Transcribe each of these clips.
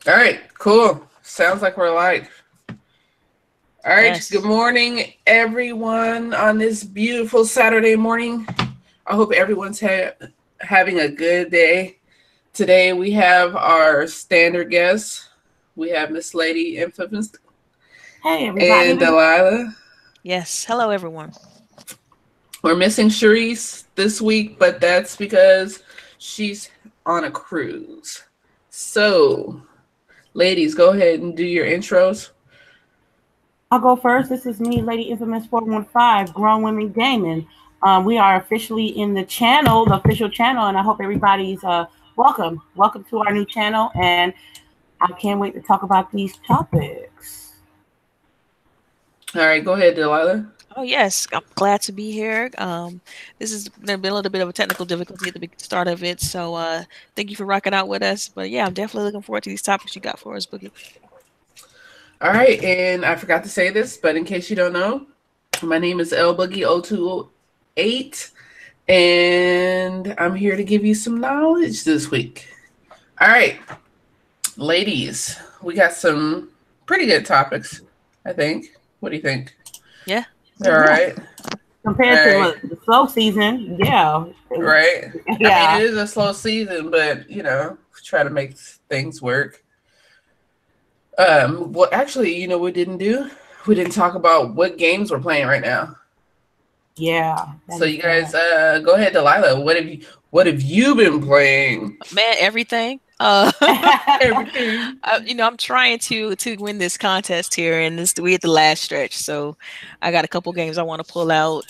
All right, cool. Sounds like we're live. All right, good Yes. morning, everyone, on this beautiful Saturday morning. I hope everyone's having a good day. Today we have our standard guests. We have Miss Lady Infamous Hey and everybody. Delilah. Yes. Hello, everyone. We're missing CHAREECE this week, but that's because she's on a cruise. So, ladies, go ahead and do your intros. I'll go first. This is me, Lady Infamous 415, Grown Women Gaming. We are officially in the channel, the official channel, and I hope everybody's welcome. Welcome to our new channel, and I can't wait to talk about these topics. All right, go ahead, Delilah. Oh, yes. I'm glad to be here. This has been a little bit of a technical difficulty at the start of it, so thank you for rocking out with us. But yeah, I'm definitely looking forward to these topics you got for us, Boogie. All right, and I forgot to say this, but in case you don't know, my name is LBOOGIE0208, and I'm here to give you some knowledge this week. All right, ladies, we got some pretty good topics, I think. What do you think? Yeah. All right. Compared to the slow season, yeah. Right. Yeah. I mean, it is a slow season, but try to make things work. Well, actually, we didn't do? We didn't talk about what games we're playing right now. Yeah. So you guys, go ahead, Delilah. What have you been playing? Man, everything. Everything. I'm trying to win this contest here, and we're at the last stretch. So I got a couple games I want to pull out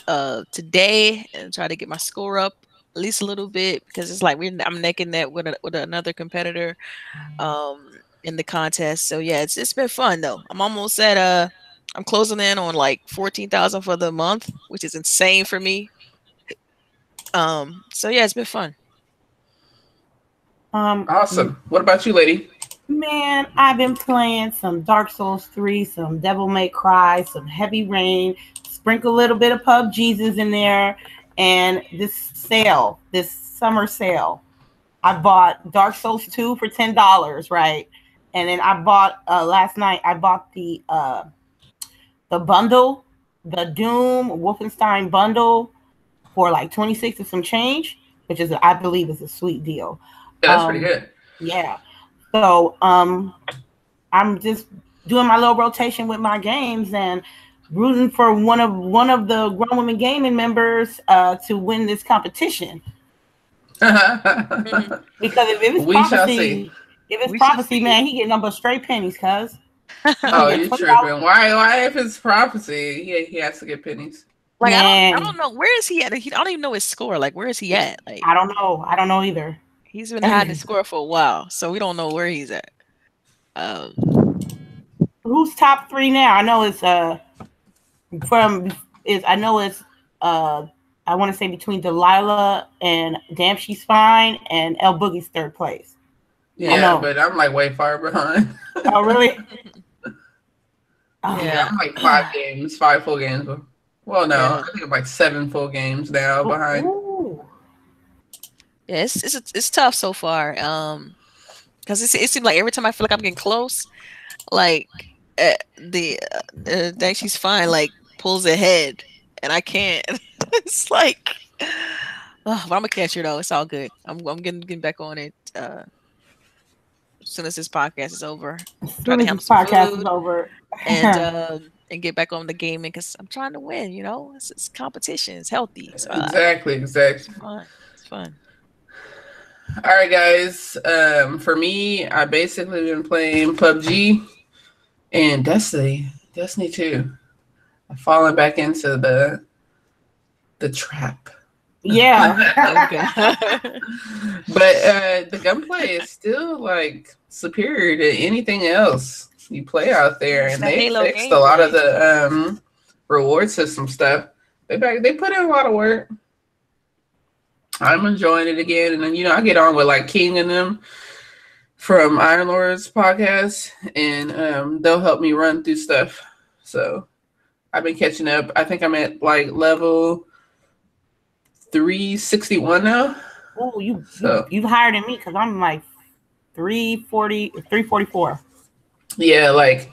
today and try to get my score up at least a little bit, because it's like I'm neck and neck with another competitor in the contest. So yeah, it's been fun though. I'm almost at I'm closing in on like 14,000 for the month, which is insane for me. So yeah, it's been fun. Awesome. What about you, lady? Man, I've been playing some Dark Souls 3, some Devil May Cry, some Heavy Rain, sprinkle a little bit of PUBG's in there, and this summer sale, I bought Dark Souls 2 for $10, right? And then I bought last night. I bought the bundle, the Doom Wolfenstein bundle for like 26 and some change, which is I believe is a sweet deal. Yeah, that's pretty good. Yeah. So I'm just doing my little rotation with my games and rooting for one of the Grown Women Gaming members to win this competition. Because if it's prophecy, man, he getting number straight pennies, cuz. Oh, you tripping? Why? If it's prophecy, he has to get pennies. Like, I don't know, where is he at? I don't even know his score. Like, where is he at? Like, I don't know either. He's been hiding his score for a while, so we don't know where he's at. Who's top 3 now? I know it's I want to say between Delilah and Damn She's Fine and LBOOGIE's 3rd place. Yeah, but I'm like way far behind. Oh, really? Yeah, I'm like 5 full games. Well, no, I think I'm like 7 full games now behind. Ooh. Yeah, it's tough so far. Because it seems like every time I feel like I'm getting close, like the Damn She's Fine like pulls ahead, and I can't. It's like, but I'm gonna catch her though. It's all good. I'm getting back on it as soon as this podcast is over. And get back on the gaming, because I'm trying to win. It's competition. It's healthy. So, exactly. It's fun. All right, guys. For me, I basically been playing PUBG and Destiny 2. I've fallen back into the trap. Yeah. But the gunplay is still like superior to anything else you play out there, and they fixed a lot of the reward system stuff. They put in a lot of work. I'm enjoying it again, and then I get on with like King and them from Iron Lord's podcast, and they'll help me run through stuff. So I've been catching up. I think I'm at like level 361 now. Oh, you've higher than me, because I'm like 344. Yeah, like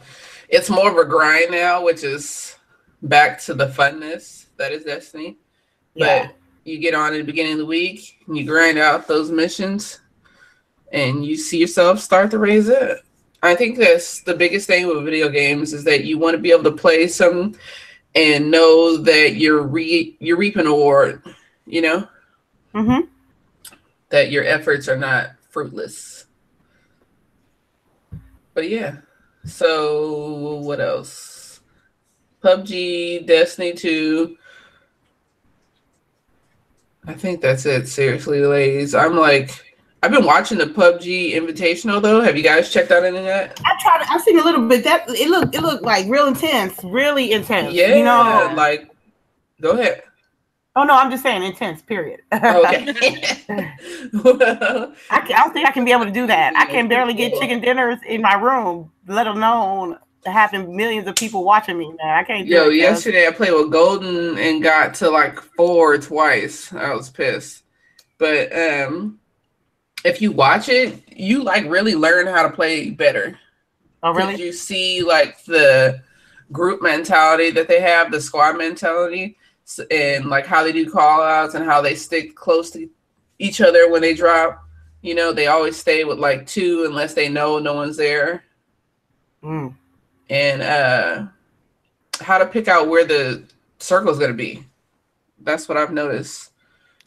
it's more of a grind now, which is back to the funness that is Destiny. Yeah. But you get on at the beginning of the week and you grind out those missions and you see yourself start to raise it. I think that's the biggest thing with video games is that you want to be able to play some and know that you're reaping a reward, you know? Mm-hmm. That your efforts are not fruitless. But yeah. So what else? PUBG, Destiny 2. I think that's it. Seriously, ladies. I've been watching the PUBG Invitational though. Have you guys checked out any of that? I've seen a little bit. That it looked like real intense, really intense. Yeah, you know. Like, go ahead. Oh no, I'm just saying intense. Period. Okay. Well, I don't think I can be able to do that. I can barely get chicken dinners in my room, let alone having millions of people watching me. Man, I can't. Yo, yesterday I played with Golden and got to like 4 twice. I was pissed, but if you watch it, you like really learn how to play better. Oh, really? You see like the group mentality that they have, the squad mentality, and like how they do call outs and how they stick close to each other when they drop. You know, they always stay with like 2 unless they know no one's there. Mm. And how to pick out where the circle is going to be. That's what I've noticed.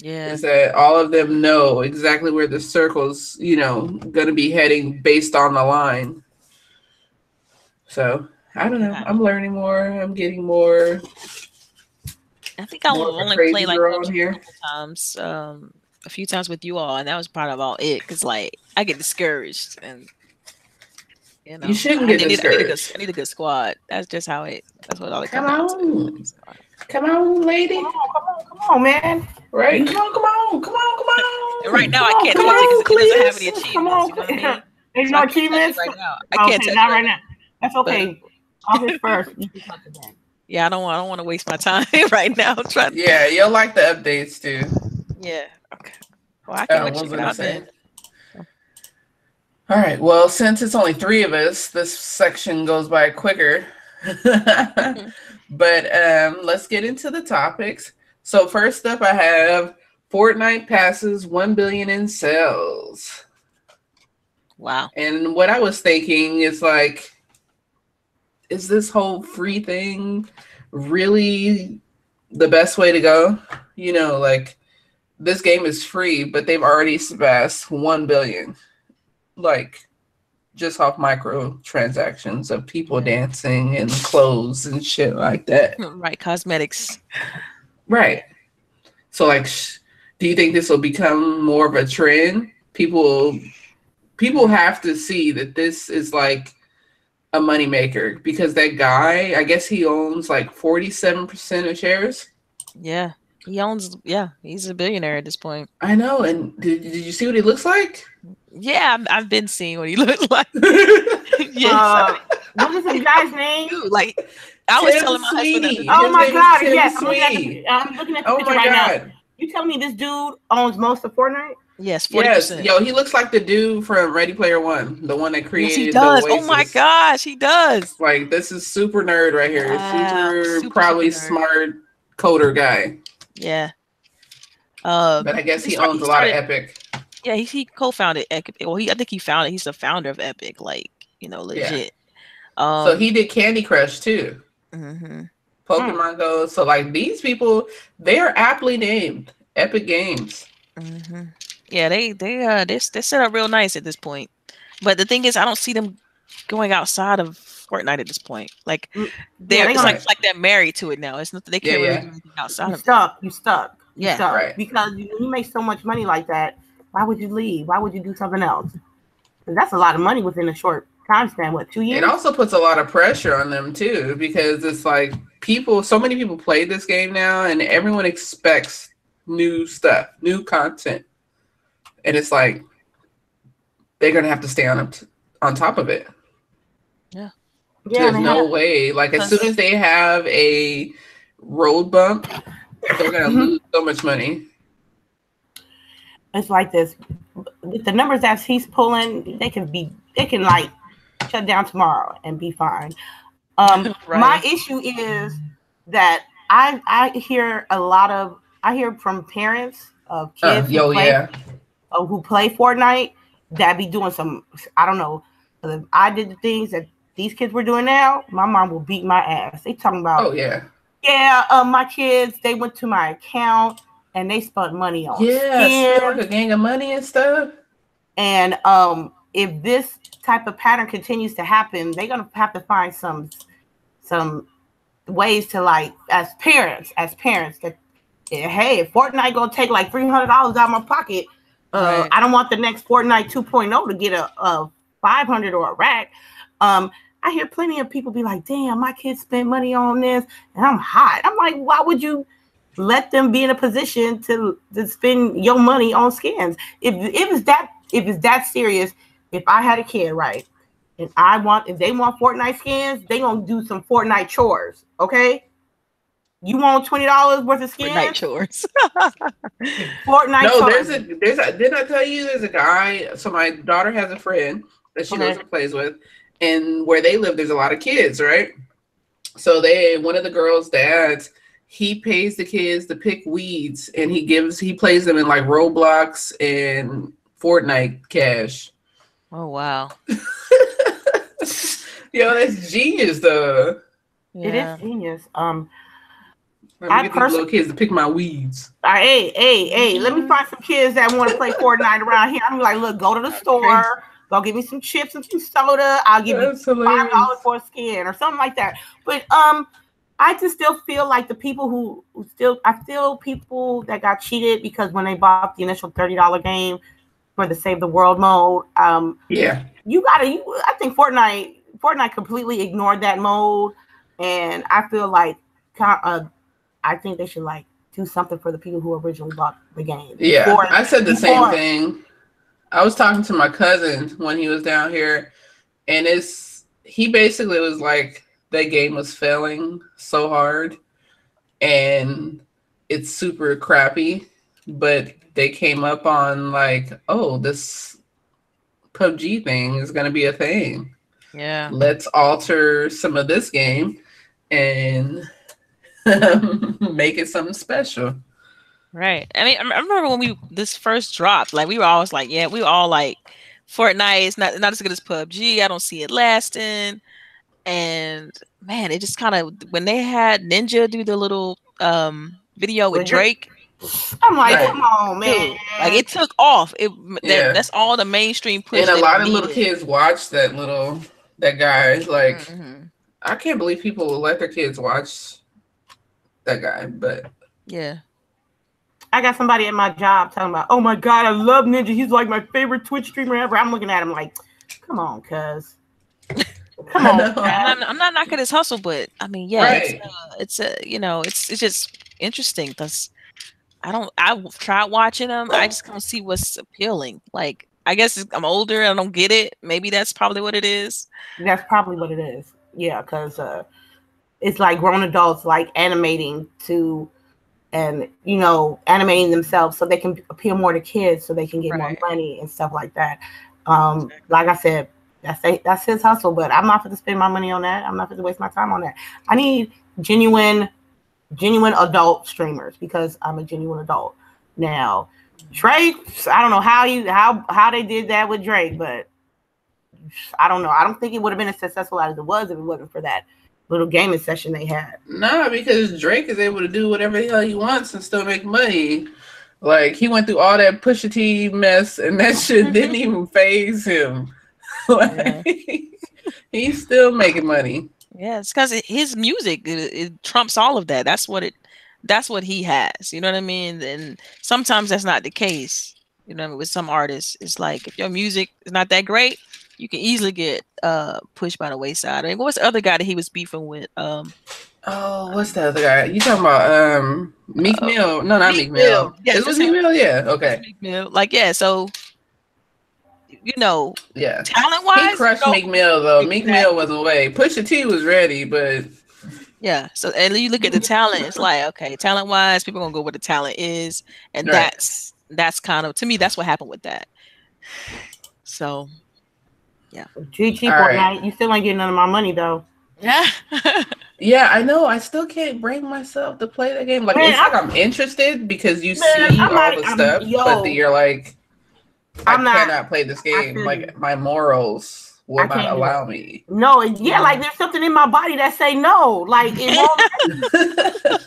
Yeah. Is that all of them know exactly where the circle's, you know, going to be heading based on the line. So, I don't know. I'm learning more. I'm getting more. I think I only played like a couple times, a few times with you all, and that was part of all it. Because like I get discouraged, and you know, you shouldn't get discouraged. I need a good squad. That's just how it. That's what all it comes down to. Come on, lady. Come on, man. Right? Come on. And right now, I can't touch it because it doesn't have any achievements. Come on. You know what I mean? There's no achievements right now. I can't touch not it right now. That's okay. I'll hit first. You can touch it then. Yeah, I don't want to waste my time right now. Yeah, you'll like the updates too. Yeah. Okay. Well, I can check it out then. All right. Well, since it's only 3 of us, this section goes by quicker. But let's get into the topics. So first up, I have Fortnite passes 1 billion in sales. Wow. And what I was thinking is like, is this whole free thing really the best way to go? You know, like this game is free, but they've already surpassed 1 billion. Like just off microtransactions of people dancing and clothes and shit like that. Right, cosmetics. Right. So like, do you think this will become more of a trend? People have to see that this is like a moneymaker because that guy, I guess he owns like 47% of shares. Yeah, he's a billionaire at this point. I know. And did you see what he looks like? Yeah, I've been seeing what he looks like. Yes. What is the guy's name? Dude, like I was telling my husband. Oh my God! Yes, I'm looking at the picture right now. You telling me this dude owns most of Fortnite? Yes, 40%. Yes, yo, he looks like the dude from Ready Player One, the one that created. Yes, he does. The Oasis. Oh my gosh, he does. Like this is super nerd right here. Super probably smart coder guy. Yeah. But I guess he owns a lot of Epic. Yeah, he co-founded Epic. Well, I think he's the founder of Epic. Like, you know, legit. Yeah. So he did Candy Crush too. Mm-hmm. Pokemon Go. So like these people, they are aptly named Epic Games. Mm-hmm. Yeah, they're set up real nice at this point. But the thing is, I don't see them going outside of Fortnite at this point. Like it's like they're married to it now. It's not that they can't really do anything outside of it. You stuck. Yeah, right. Because you make so much money like that. Why would you leave? Why would you do something else? That's a lot of money within a short time span. What, 2 years? It also puts a lot of pressure on them too, because it's like so many people play this game now, and everyone expects new stuff, new content, and it's like they're gonna have to stay on top of it. Yeah. There's no way. Like as soon as they have a road bump, they're gonna lose so much money. it's like this. With the numbers that he's pulling, they can like shut down tomorrow and be fine. Right. My issue is that I hear from parents of kids who play Fortnite that be doing some, I don't know, if I did the things that these kids were doing now, my mom will beat my ass. They talking about, my kids, they went to my account and they spent money on skins. Like a gang of money and stuff. And if this type of pattern continues to happen, they're gonna have to find some ways to, like, as parents that, hey, if Fortnite gonna take like $300 out of my pocket, I don't want the next Fortnite 2.0 to get a 500 or a rack. I hear plenty of people be like, damn, my kids spent money on this and I'm hot. I'm like, why would you let them be in a position to spend your money on skins? If it's that serious, if I had a kid, right, and if they want Fortnite skins, they gonna do some Fortnite chores, okay? You want $20 worth of skins? Fortnite chores. Fortnite chores. There's a, didn't I tell you there's a guy? So my daughter has a friend that she goes and plays with, and where they live, there's a lot of kids, right? So one of the girls' dads, he pays the kids to pick weeds, and he plays them in like Roblox and Fortnite cash. Oh wow. Yo, that's genius though. Yeah. It is genius. Let me get these little kids to pick my weeds. Hey, let me find some kids that want to play Fortnite around here. I'm like, look, go to the store, go get me some chips and some soda. I'll give you $5 for a skin or something like that. But I just still feel like the people people that got cheated because when they bought the initial $30 game for the Save the World mode, I think Fortnite completely ignored that mode, and I feel like I think they should like do something for the people who originally bought the game. Yeah, I said the same thing. I was talking to my cousin when he was down here, and he basically was like, that game was failing so hard, and it's super crappy, but they came up on like, oh, this PUBG thing is going to be a thing. Yeah. Let's alter some of this game and make it something special. Right. I mean, I remember when this first dropped, like we were always like, we were all like, Fortnite is not as good as PUBG. I don't see it lasting. And man, it just kind of, when they had Ninja do the little video with Drake, I'm like, come on, man. Dude, like it took off. That's all the mainstream push. And a lot of little kids watched that guy. Like, I can't believe people will let their kids watch that guy, but yeah. I got somebody at my job talking about, oh my God, I love Ninja. He's like my favorite Twitch streamer ever. I'm looking at him like, come on, cuz. Come on. I'm not knocking his hustle, but I mean, it's just interesting because I've tried watching them. I just can't see what's appealing. Like, I guess I'm older. I don't get it. Maybe that's probably what it is. That's probably what it is. Yeah, because it's like grown adults like animating animating themselves so they can appeal more to kids, so they can get more money and stuff like that. Like I said, that's his hustle, but I'm not going to spend my money on that. I'm not going to waste my time on that. I need genuine adult streamers because I'm a genuine adult. Now, Drake, I don't know how they did that with Drake, but I don't know. I don't think it would have been as successful as it was if it wasn't for that little gaming session they had. No, because Drake is able to do whatever the hell he wants and still make money. Like, he went through all that Pusha T mess, and that shit didn't even faze him. Like, he's still making money. Yeah, it's because his music it trumps all of that. That's what he has. You know what I mean? And sometimes that's not the case. You know, with some artists, it's like if your music is not that great, you can easily get pushed by the wayside. I mean, what's the other guy that he was beefing with? What's the other guy? You talking about Meek Mill? No, not Meek Mill. Yeah, it was Meek Mill. Yeah, okay. Meek Mill. Like, yeah, so talent-wise, he crushed Meek Mill though. Meek Mill was away. Pusha T was ready, but yeah. So and you look at the talent, it's like, okay, talent-wise, people are gonna go where the talent is, and that's that's kind of, to me, that's what happened with that. So, yeah. GwG Fortnite, you still ain't getting none of my money though. Yeah. Yeah, I know. I still can't bring myself to play the game. Like, man, it's like I'm interested because you see all the stuff, but then you're like, I cannot play this game. Like, my morals will not allow me. No, like there's something in my body that say no. Like, it won't.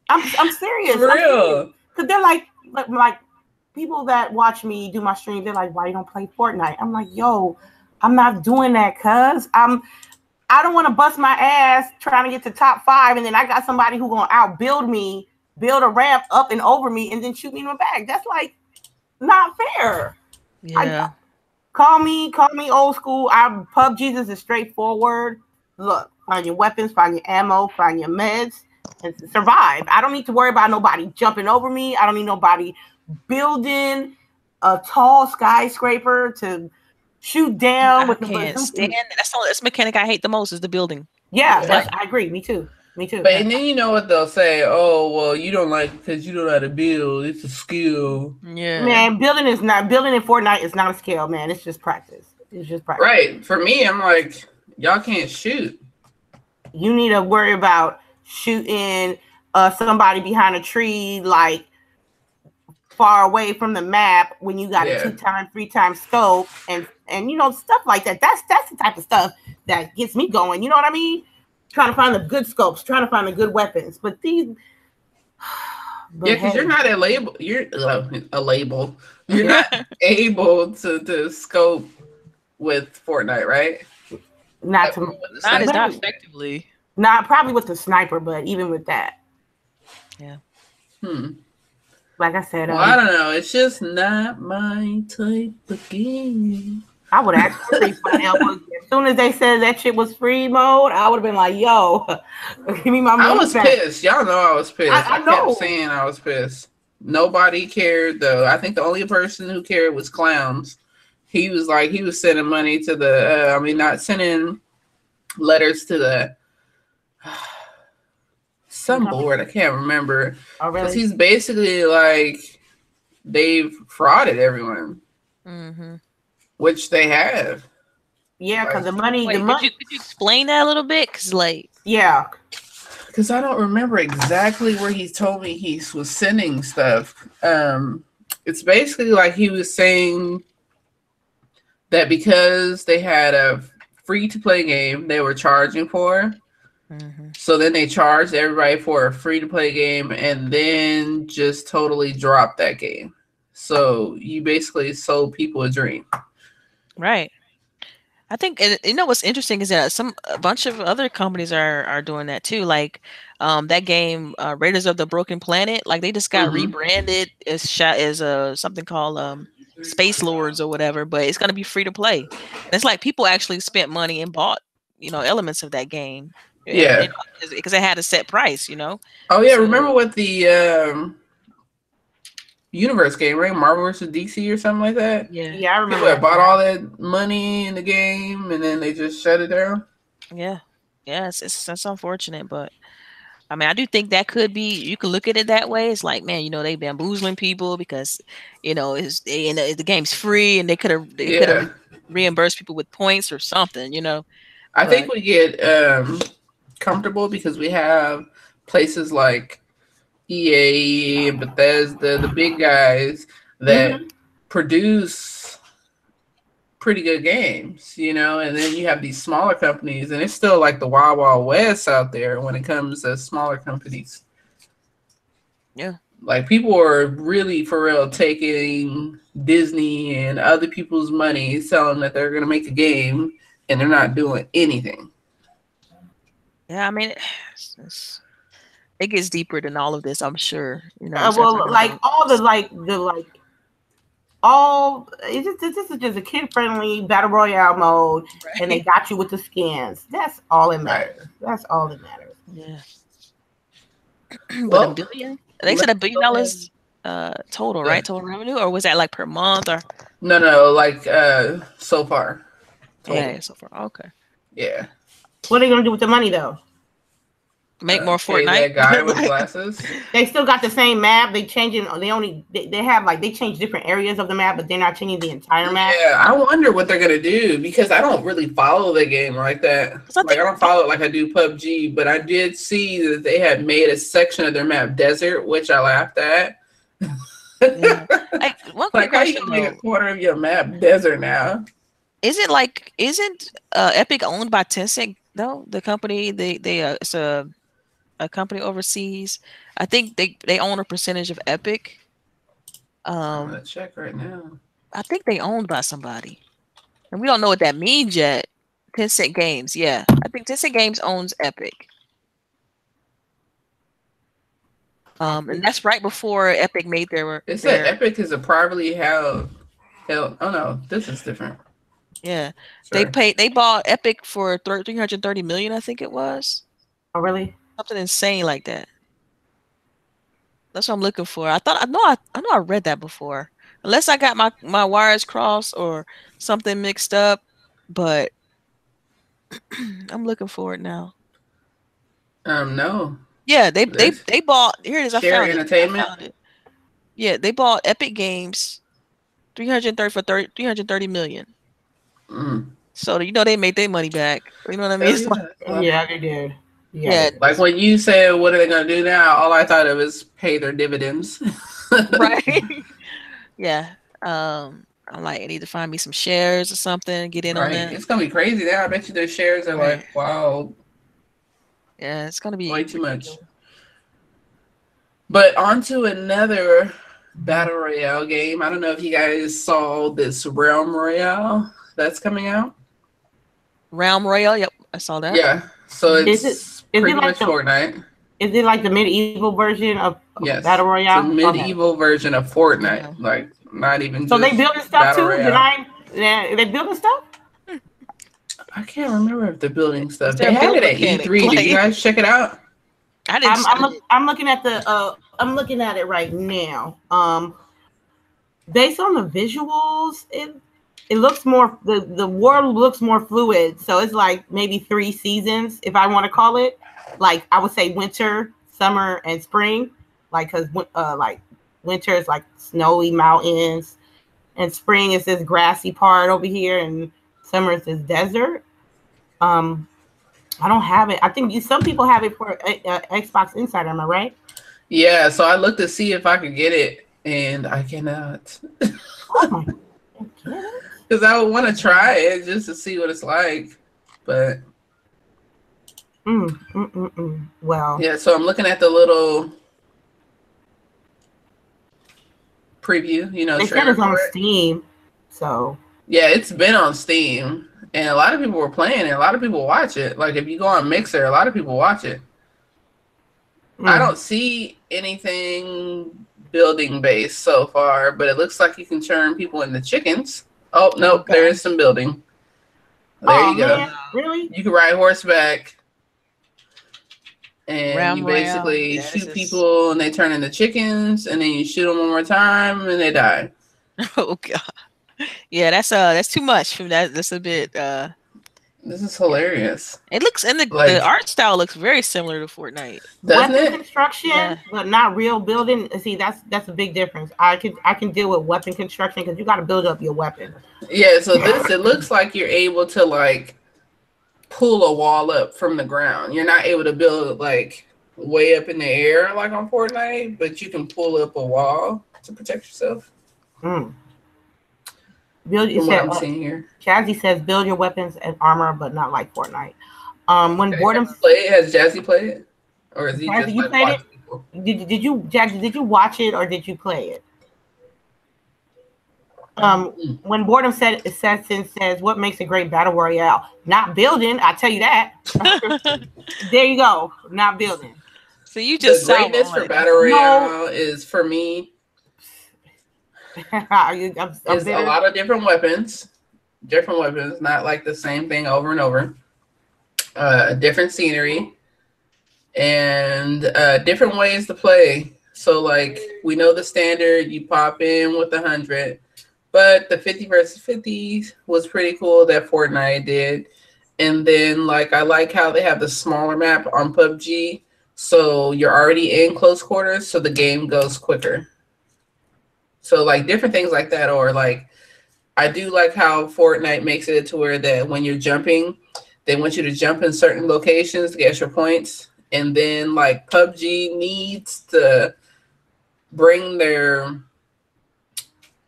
I'm serious. For real. Because they're like people that watch me do my stream, they're like, why you don't play Fortnite? I'm like, yo, I'm not doing that, cuz I don't want to bust my ass trying to get to top 5, and then I got somebody who gonna outbuild me, build a ramp up and over me, and then shoot me in the back. That's like not fair. Yeah. Call me old school. PUBG is straightforward. Look, find your weapons, find your ammo, find your meds, and survive. I don't need to worry about nobody jumping over me. I don't need nobody building a tall skyscraper to shoot down with the can't stand that's mechanic I hate the most is the building. Yeah, I agree. Me too. But and then you know what they'll say? Oh, well, you don't like because you don't know how to build. It's a skill. Yeah, man. Building in Fortnite is not a skill, man. It's just practice. Right. For me, I'm like, y'all can't shoot. You need to worry about shooting somebody behind a tree, like far away from the map when you got a 2x, 3x scope and you know, stuff like that. That's the type of stuff that gets me going. You know what I mean? Trying to find the good scopes, trying to find the good weapons. But these because you're not a label. You're a label. You're not able to scope with Fortnite, right? Not effectively. Not probably with the sniper, but even with that. Yeah. Like I said, well, I don't know. It's just not my type of game. I would actually find LBOOGIE. As soon as they said that shit was free mode, I would have been like, yo, give me my money. I was pissed. Y'all know I was pissed. I know. Kept saying I was pissed. Nobody cared, though. I think the only person who cared was Clowns. He was sending money to the, not sending letters to the, some board. I can't remember. Oh, really? Because he's basically like, they've frauded everyone. Mm-hmm. Which they have. Yeah, because the money. Could you explain that a little bit? Because because I don't remember exactly where he told me he was sending stuff. It's basically like he was saying that because they had a free-to-play game they were charging for. Mm-hmm. So then they charged everybody for a free-to-play game and then just totally dropped that game. So you basically sold people a dream. Right. I think, and you know what's interesting is that a bunch of other companies are doing that too. Like that game, Raiders of the Broken Planet. Like they just got rebranded as something called Space Lords or whatever. But it's gonna be free to play. And it's like people actually spent money and bought elements of that game. Yeah, because it had a set price. Oh yeah, so, remember what the Universe game, right? Marvel vs. DC or something like that. Yeah, I remember. People that bought all that money in the game and then they just shut it down. Yeah, it's unfortunate, but I mean, I do think that could be. You can look at it that way. It's like, man, they bamboozling people because the game's free and they could have reimbursed people with points or something. I think we get comfortable because we have places like EA and Bethesda, the big guys that produce pretty good games, and then you have these smaller companies, and it's still like the Wild Wild West out there when it comes to smaller companies. Yeah. Like people are really for real taking Disney and other people's money, selling that they're going to make a game, and they're not doing anything. Yeah, I mean, it gets deeper than all of this, I'm sure. This is just a kid-friendly battle royale mode, right. And they got you with the skins. That's all that matters. Right. That's all that matters. Yeah. But $1 billion? They said $1 billion total, right? Total revenue, or was that like per month or? No, like so far. Total. Yeah, so far. Okay. Yeah. What are they gonna do with the money though? Make more Hey, Fortnite. that guy with glasses. They still got the same map. They changing. They have like they change different areas of the map, but they're not changing the entire map. Yeah, I wonder what they're gonna do because I don't really follow the game like that. Like I don't follow it like I do PUBG, but I did see that they had made a section of their map desert, which I laughed at. Yeah. Like how you make a quarter of your map desert now? Isn't Epic owned by Tencent though? The company it's a company overseas. I think they own a percentage of Epic. I'm gonna check right now. I think they owned by somebody, and we don't know what that means yet. Tencent Games, yeah, I think Tencent Games owns Epic. And that's right before Epic made their. It said Epic is a privately held. Oh no, this is different. Yeah, Sorry. They bought Epic for 330 million, I think it was. Oh really? Something insane like that. That's what I'm looking for. I know I read that before. Unless I got my wires crossed or something mixed up, but I'm looking for it now. No. Yeah, they bought. Here it is. Share Entertainment. I found it. Yeah, they bought Epic Games, 330 million. So they made their money back. You know what I mean? Yeah, they did. Yeah. Like when you said, "What are they gonna do now?" All I thought of was pay their dividends. Right. Yeah. I'm like, I need to find me some shares or something. Get in on that. It's gonna be crazy now. I bet you their shares are like, wow. Yeah, it's gonna be way too much. But on to another battle royale game. I don't know if you guys saw this Realm Royale that's coming out. Realm Royale, yep, I saw that. Yeah, so it's pretty much Fortnite. Is it like the medieval version of battle royale? It's a medieval version of Fortnite, like not even. So they building stuff too. They building stuff. I can't remember if they're building stuff. They had it at E3. Did you guys check it out? I'm looking at I'm looking at it right now. Based on the visuals, it looks more the world looks more fluid. So it's like maybe 3 seasons, if I want to call it. Like I would say winter, summer, and spring. Like because like winter is like snowy mountains, and spring is this grassy part over here, and summer is this desert. I don't have it. I think some people have it for Xbox Insider. Am I right? Yeah. So I looked to see if I could get it, and I cannot. Oh my God. Because I would want to try it just to see what it's like, but. Well. Yeah. So I'm looking at the little preview. They said it's on Steam, so. Yeah, it's been on Steam. And a lot of people were playing it. A lot of people watch it. Like, if you go on Mixer, a lot of people watch it. I don't see anything building-based so far, but it looks like you can turn people into chickens. Oh, nope, there is some building. There you go. Man. Really? You can ride horseback. And you basically shoot people, and they turn into chickens, and then you shoot them one more time, and they die. Oh, God. Yeah, that's too much. That's a bit. This is hilarious. It looks, and the art style looks very similar to Fortnite. Weapon construction, but not real building. See, that's a big difference. I can deal with weapon construction because you got to build up your weapon. Yeah, so it looks like you're able to like pull a wall up from the ground. You're not able to build it like way up in the air like on Fortnite, but you can pull up a wall to protect yourself. Build. I'm seeing here. Jazzy says, "Build your weapons and armor, but not like Fortnite." When boredom has Jazzy played it, or is he Jazzy, just you like played watching it? people? Did you, Jazzy? Did you watch it or did you play it? When boredom says, "What makes a great battle royale? Not building." I tell you that. There you go. Not building. So you just the greatness for battle royale is for me. Is a lot of different weapons, not like the same thing over and over. Different scenery and different ways to play. So like we know the standard, you pop in with 100, but the 50 versus 50 was pretty cool that Fortnite did. And then like I like how they have the smaller map on PUBG, so you're already in close quarters, so the game goes quicker. So like different things like that, or like I do like how Fortnite makes it to where that when you're jumping, they want you to jump in certain locations to get extra points. And then like PUBG needs to bring their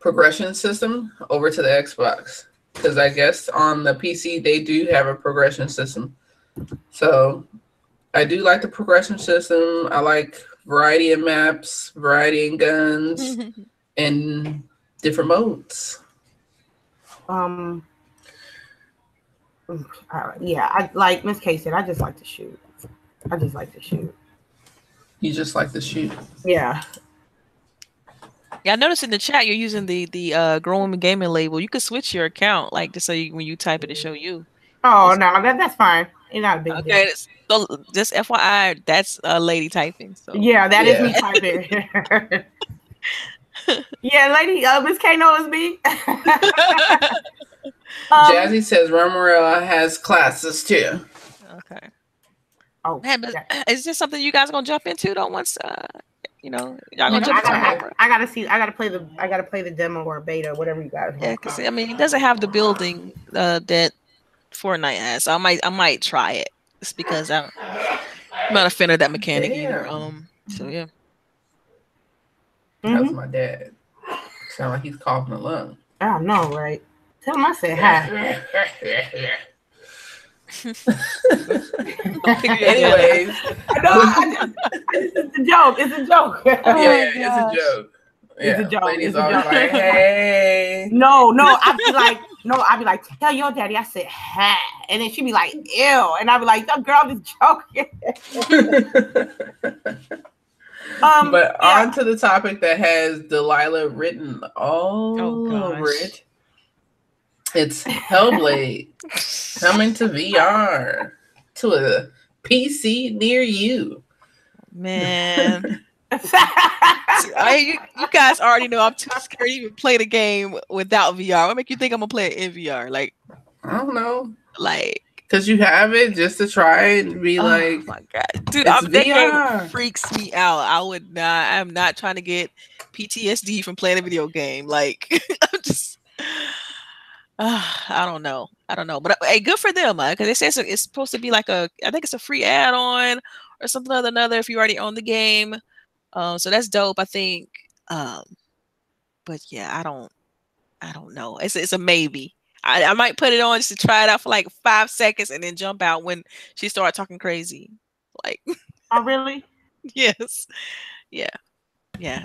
progression system over to the Xbox. Because I guess on the PC, they do have a progression system. So I do like the progression system. I like variety of maps, variety in guns, and different modes. Yeah, I like Miss K said, I just like to shoot. You just like to shoot. Yeah. Yeah, I noticed in the chat you're using the Growing Gaming label. You could switch your account, like just so when you type it, to show you. Oh no, that's fine. It's not a big deal. Okay, so just FYI, that's a lady typing. So yeah, that is me typing. Yeah, lady, Miss K knows me. Jazzy says Romero has classes too. Okay. Oh man, but is this something you guys are gonna jump into though? Once y'all gonna jump into I gotta play the demo or beta, whatever you guys want. Yeah, because I mean, it doesn't have the building that Fortnite has. So I might try it just because I'm not a fan of that mechanic either. So yeah. That was my dad. Sound like he's coughing a lung. I know, right? Tell him I said hi. Anyways, it's a joke. It's a joke. Yeah, it's a joke. It's a joke. Ladies always like, hey. No, I'd be like, tell your daddy I said hi, and then she'd be like, ew, and I'd be like, that girl is joking. But on to the topic that has Delilah written all over it. It's Hellblade coming to VR to a PC near you. Man. You guys already know I'm too scared to even play the game without VR. What make you think I'm gonna play it in VR? Like, I don't know. Like, because you have it just to try it and be like, oh my god, dude, that game freaks me out. I'm not trying to get PTSD from playing a video game. Like, I'm just. I don't know, but hey, good for them, because they say it's supposed to be like I think it's a free add-on or something or another if you already own the game. So that's dope, I think. But yeah, I don't know. It's a maybe. I might put it on just to try it out for like 5 seconds and then jump out when she started talking crazy. Like, oh really? Yes. Yeah.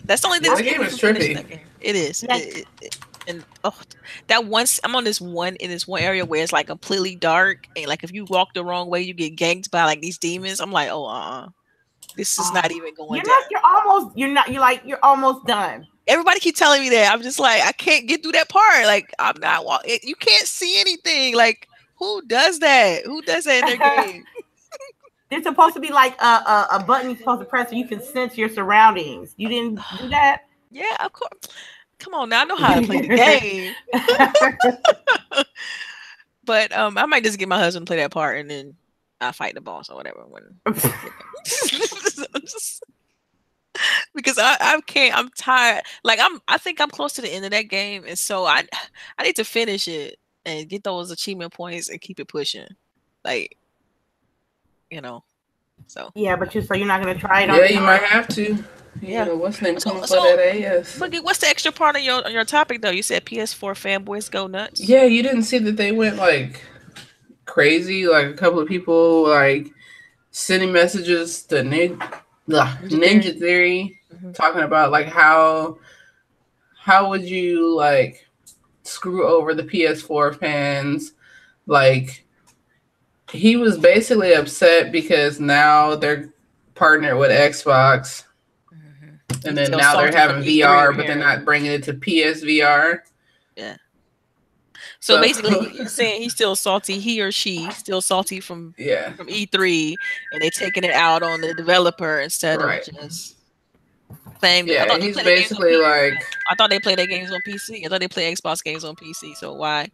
That's the only thing. The game is trippy. It is. And that once I'm on this one area where it's like completely dark, and like if you walk the wrong way, you get ganked by like these demons. I'm like, this is not even going down. You're almost done. Everybody keep telling me that. I'm just like, I can't get through that part. Like, I'm not walking. You can't see anything. Like, who does that? Who does that in their game? There's supposed to be like a button you're supposed to press so you can sense your surroundings. You didn't do that? Yeah, of course. Come on now, I know how to play the game. But I might just get my husband to play that part and then I'll fight the boss or whatever. Because I can't. I'm tired. Like I think I'm close to the end of that game, and so I need to finish it and get those achievement points and keep it pushing. Like, so yeah. But you're not gonna try it. Yeah, you might have to. Yeah, what's name coming for that AS? Look, what's the extra part of your topic though? You said PS4 fanboys go nuts. Yeah, you didn't see that they went like crazy. Like a couple of people like sending messages to Ninja Theory, talking about like how would you like screw over the PS4 fans? Like he was basically upset because now they're partnered with Xbox. And then now they're having VR, but they're not bringing it to PSVR. Yeah. So basically, you're saying he's still salty. He or she still salty from E3, and they're taking it out on the developer instead of just saying. Yeah, he's basically like. I thought they play their games on PC. I thought they play Xbox games on PC. So why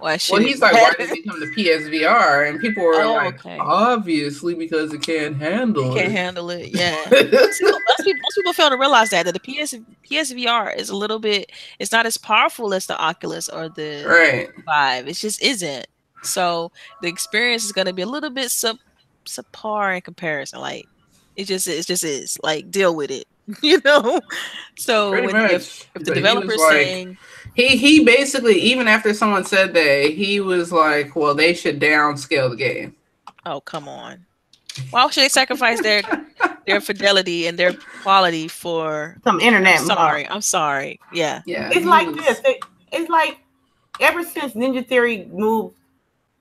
Well, he's like, why did it come to PSVR? And people were obviously because it can't handle it. Yeah. most people fail to realize that the PSVR is a little bit, it's not as powerful as the Oculus or the Vive. It just isn't. So the experience is going to be a little bit subpar in comparison. Like it just is. Like, deal with it. So if the developer's saying, he basically, even after someone said that, he was like, well, they should downscale the game. Oh, come on. Why should they sacrifice their fidelity and their quality for some internet? I'm sorry. Yeah. It's like this. It's like ever since Ninja Theory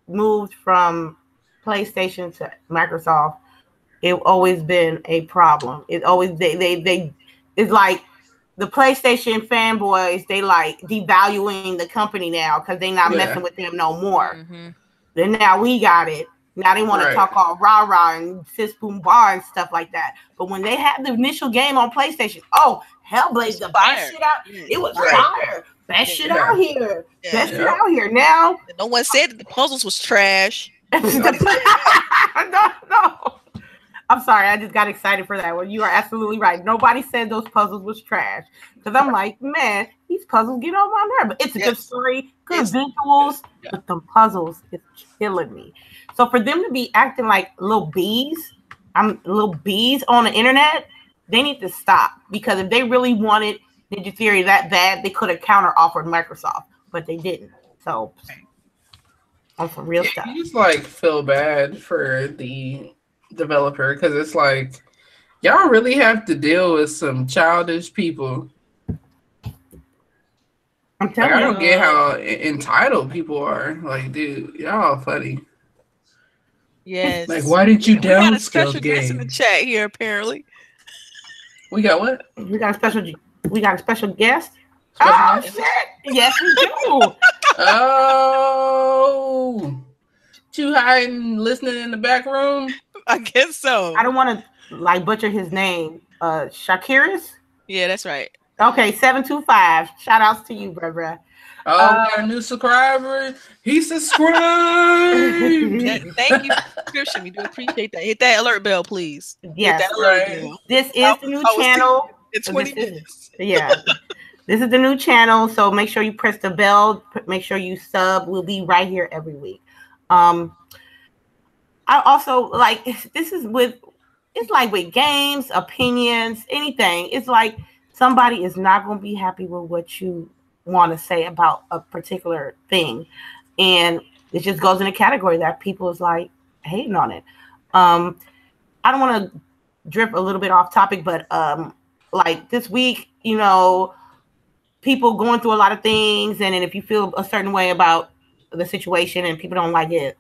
moved from PlayStation to Microsoft, it's always been a problem. It's always it's like the PlayStation fanboys, they like devaluing the company now because they're not messing with them no more. Mm-hmm. Then now we got it. Now they want to talk all rah-rah and sis boom bar and stuff like that. But when they had the initial game on PlayStation, Hellblade, the best shit out. It was fire. Best shit out here. Best shit out here. Now no one said that the puzzles was trash. No. I'm sorry, I just got excited for that one. You are absolutely right. Nobody said those puzzles was trash. Because I'm like, man, these puzzles get on my nerve. But it's a good story, good visuals, but the puzzles is killing me. So for them to be acting like little bees on the internet, they need to stop. Because if they really wanted Ninja Theory that bad, they could have counter-offered Microsoft. But they didn't. So on some real stuff. You just like feel bad for the developer because it's like y'all really have to deal with some childish people. I'm telling you, I don't get how entitled people are. Like, dude, y'all funny. Yes. Like, why didn't you downscale the game? In the chat here, apparently. We got what? We got a special guest. Shit! Yes, we do. Oh, you hiding, listening in the back room? I guess so. I don't want to like butcher his name. CHAREECE? Yeah, that's right. Okay, 725. Shout outs to you, bruh. Oh, got a new subscriber. He subscribed. Thank you for the subscription. We do appreciate that. Hit that alert bell, please. Yes, this is the new channel. It's 20 minutes. Yeah. This is the new channel, so make sure you press the bell. Make sure you sub. We'll be right here every week. I also like it's like with games, opinions, anything. It's like somebody is not going to be happy with what you want to say about a particular thing, and it just goes in a category that people is like hating on it. I don't want to drift a little bit off topic, but like this week, people going through a lot of things, and then if you feel a certain way about the situation and people don't like it,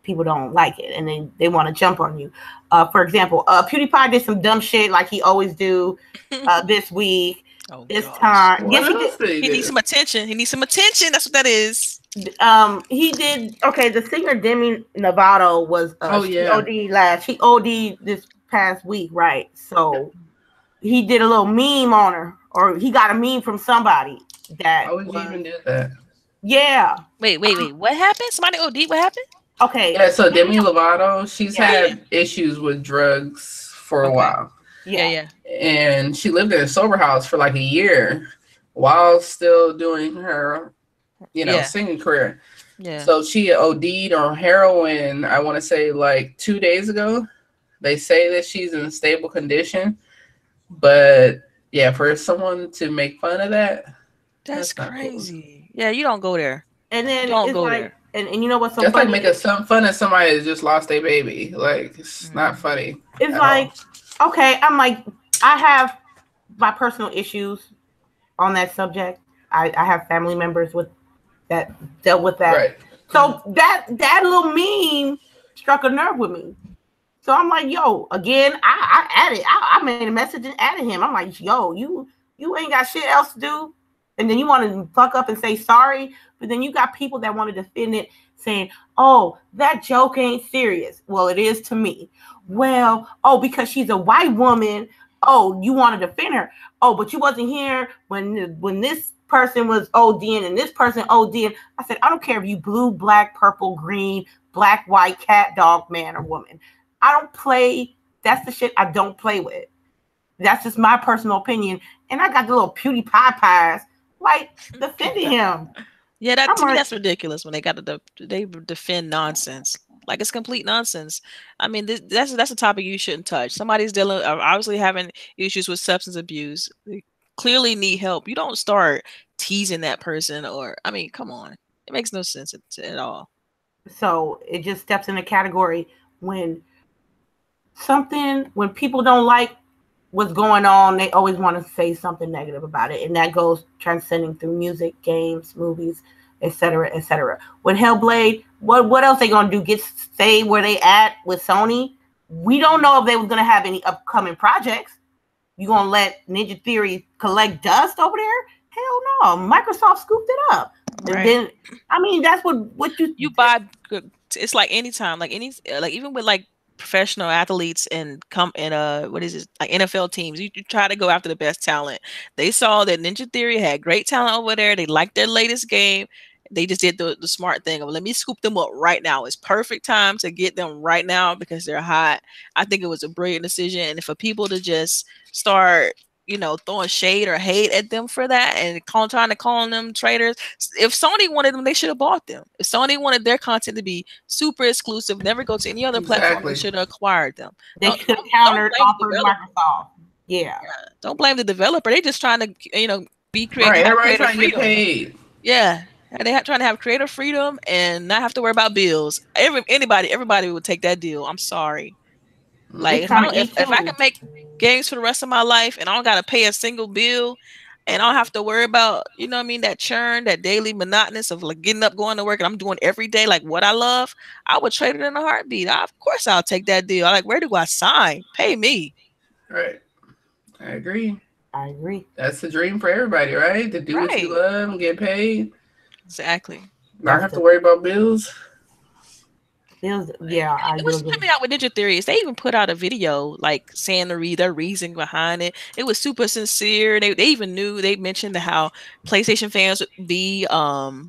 people don't like it, and they want to jump on you. For example, PewDiePie did some dumb shit like he always do this week. This time. Yes, he needs some attention. That's what that is. He did. Okay, the singer Demi Lovato was she OD'd this past week, right? So he did a little meme on her, or he got a meme from somebody that. How would you even do that? Yeah. Wait. What happened? Somebody OD? What happened? Okay. Yeah, so Demi Lovato, she's had issues with drugs for a while. Yeah. And she lived in a sober house for like a year while still doing her, singing career. Yeah. So she OD'd on heroin, I want to say like 2 days ago. They say that she's in a stable condition. But yeah, for someone to make fun of that's crazy. Cool. Yeah, you don't go there. And then don't go there. And you know what's so that's funny? Like making some fun of somebody that just lost their baby. Like, it's not funny. It's like, okay, I'm like, I have my personal issues on that subject. I have family members that dealt with that. Right. So that little meme struck a nerve with me. So I'm like, yo, again, I added, I made a message and added him. I'm like, yo, you ain't got shit else to do. And then you want to fuck up and say sorry. But then you got people that want to defend it saying, oh, that joke ain't serious. Well, it is to me. Well, because she's a white woman. Oh, you want to defend her. Oh, but you wasn't here when this person was ODing and this person ODing. I said, I don't care if you blue, black, purple, green, black, white, cat, dog, man, or woman. I don't play. That's the shit I don't play with. That's just my personal opinion. And I got the little PewDiePie pies, like, defending him. Yeah, to me, that's ridiculous when they got to they defend nonsense. Like, it's complete nonsense. I mean, that's a topic you shouldn't touch. Somebody's obviously having issues with substance abuse. They clearly need help. You don't start teasing that person, or, I mean, come on. It makes no sense at all. So it just steps in a category when people don't like what's going on, they always want to say something negative about it. And that goes transcending through music, games, movies, etc., etc. With Hellblade, what else they gonna do? Stay where they at with Sony? We don't know if they was gonna have any upcoming projects. You gonna let Ninja Theory collect dust over there? Hell no. Microsoft scooped it up. Right. And then, I mean, that's what you buy. It's like anytime, like even with like professional athletes and what is it, like NFL teams, you try to go after the best talent. They saw that Ninja Theory had great talent over there. They liked their latest game. They just did the smart thing of, let me scoop them up right now. It's perfect time to get them right now because they're hot. I think it was a brilliant decision. And for people to just start, throwing shade or hate at them for that and trying to call them traitors. If Sony wanted them, they should have bought them. If Sony wanted their content to be super exclusive, never go to any other platform, they should have acquired them. They should have countered offered Microsoft. Yeah. Don't blame the developer. They just trying to, be creative. Right, everybody's trying to get paid. Yeah. They're trying to have creative freedom and not have to worry about bills. Everybody would take that deal. I'm sorry. Like, if I can make games for the rest of my life and I don't got to pay a single bill and I don't have to worry about, that churn, that daily monotonous of like getting up, going to work, and I'm doing every day like what I love, I would trade it in a heartbeat. Of course I'll take that deal. Where do I sign? Pay me. Right. I agree. That's the dream for everybody, right? To do what you love and get paid. Exactly. Not have to worry about bills. Yeah, it was coming out with Ninja Theory. They even put out a video like saying their reasoning behind it. It was super sincere. They even knew, they mentioned how PlayStation fans would be upset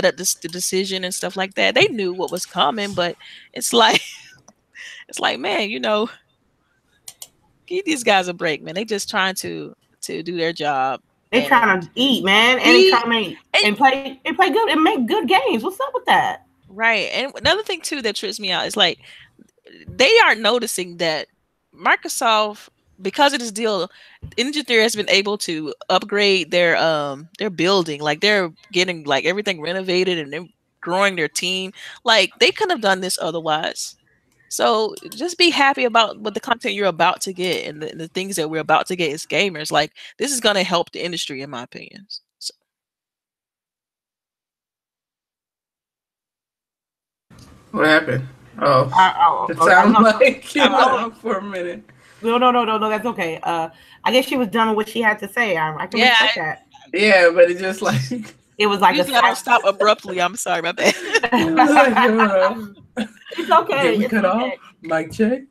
at the decision and stuff like that. They knew what was coming, but it's like man, give these guys a break, man. They just trying to do their job. They trying to eat, man, and they trying to make and play good and make good games. What's up with that? Right. And another thing too that trips me out is like they are noticing that Microsoft, because of this deal, Ninja Theory has been able to upgrade their building. Like, they're getting like everything renovated and they're growing their team. Like, they couldn't have done this otherwise. So just be happy about what the content you're about to get and the things that we're about to get as gamers. Like, this is going to help the industry, in my opinion. So. What happened? It sounds like you went off for a minute. No, that's okay. I guess she was done with what she had to say. I can respect that. Yeah, but it just like it was like a stop abruptly. I'm sorry, my bad. It's okay. Get cut off. Mic check.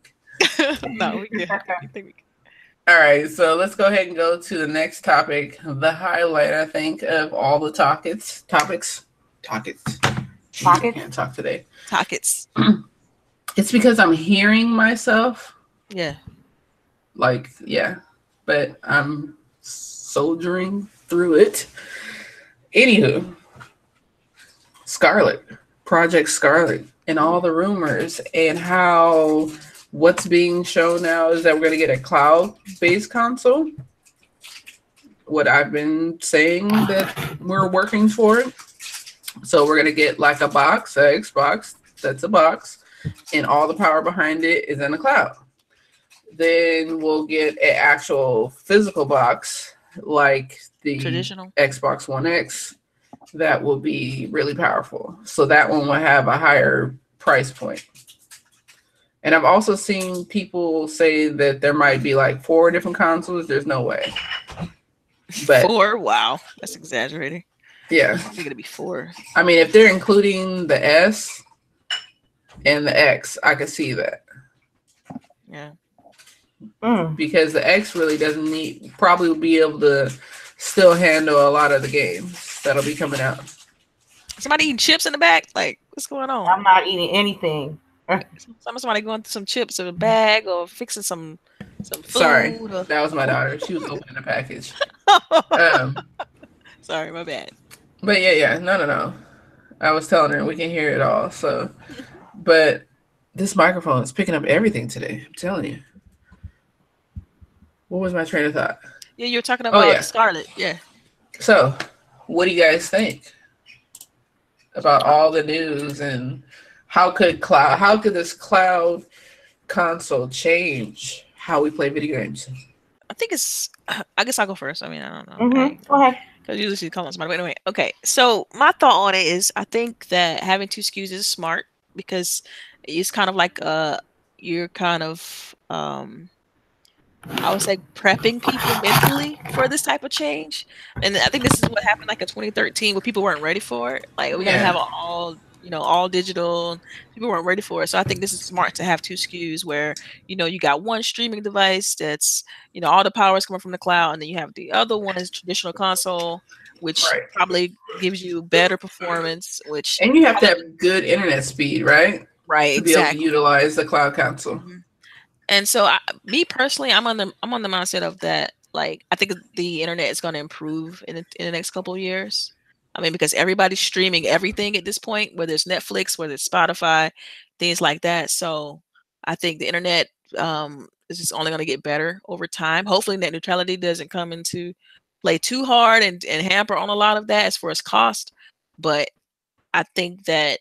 No, we can. All right, so let's go ahead and go to the next topic. The highlight, I think, of all the topics. I can't talk today. Topics. It's because I'm hearing myself. Yeah. But I'm soldiering through it. Anywho, Project Scarlet, and all the rumors, and how what's being shown now is that we're going to get a cloud-based console. What I've been saying that we're working for. So we're going to get like a box, an Xbox, that's a box, and all the power behind it is in the cloud. Then we'll get an actual physical box like the traditional Xbox One X that will be really powerful. So that one will have a higher price point. And I've also seen people say that there might be like 4 different consoles. There's no way. But 4? Wow. That's exaggerating. Yeah. I think it'll be 4. I mean, if they're including the S and the X, I could see that. Yeah. Because the X really doesn't probably will be able to still handle a lot of the games that'll be coming out. Somebody eating chips in the back? Like, what's going on? I'm not eating anything. Somebody going through some chips in a bag or fixing some food. Sorry, that was my daughter. She was opening a package. Sorry, my bad. But yeah, no. I was telling her we can hear it all. So, but this microphone is picking up everything today. I'm telling you. What was my train of thought? Yeah, you were talking about Scarlet. Yeah. So, what do you guys think about all the news and how could this cloud console change how we play video games? I guess I'll go first. I mean, I don't know. Mm-hmm. Okay. Go ahead. Because usually she's calling somebody. But anyway, okay. So my thought on it is I think that having 2 SKUs is smart because it's kind of like you're kind of I would say prepping people mentally for this type of change. And I think this is what happened like in 2013 where people weren't ready for it. Like we're gonna have all digital. People weren't ready for it. So I think this is smart to have 2 SKUs where, you got one streaming device that's, all the power is coming from the cloud, and then you have the other one is traditional console, which probably gives you better performance, and you have to have good internet speed, right? Right, to be able to utilize the cloud console. Mm-hmm. And so, me personally, I'm on the mindset of that. Like, I think the internet is going to improve in the next couple of years. I mean, because everybody's streaming everything at this point, whether it's Netflix, whether it's Spotify, things like that. So, I think the internet is just only going to get better over time. Hopefully, net neutrality doesn't come into play too hard and hamper on a lot of that as far as cost. But I think that,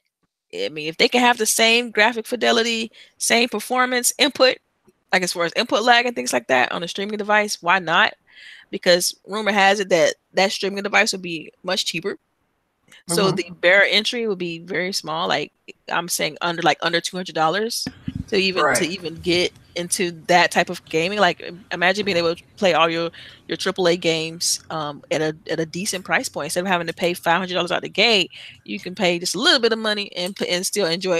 if they can have the same graphic fidelity, same performance input, like as far as input lag and things like that on a streaming device, why not? Because rumor has it that streaming device would be much cheaper. Mm-hmm. So the barrier entry would be very small. Like I'm saying under $200 to even get into that type of gaming. Like imagine being able to play all your AAA games at a decent price point. Instead of having to pay $500 out the gate, you can pay just a little bit of money and still enjoy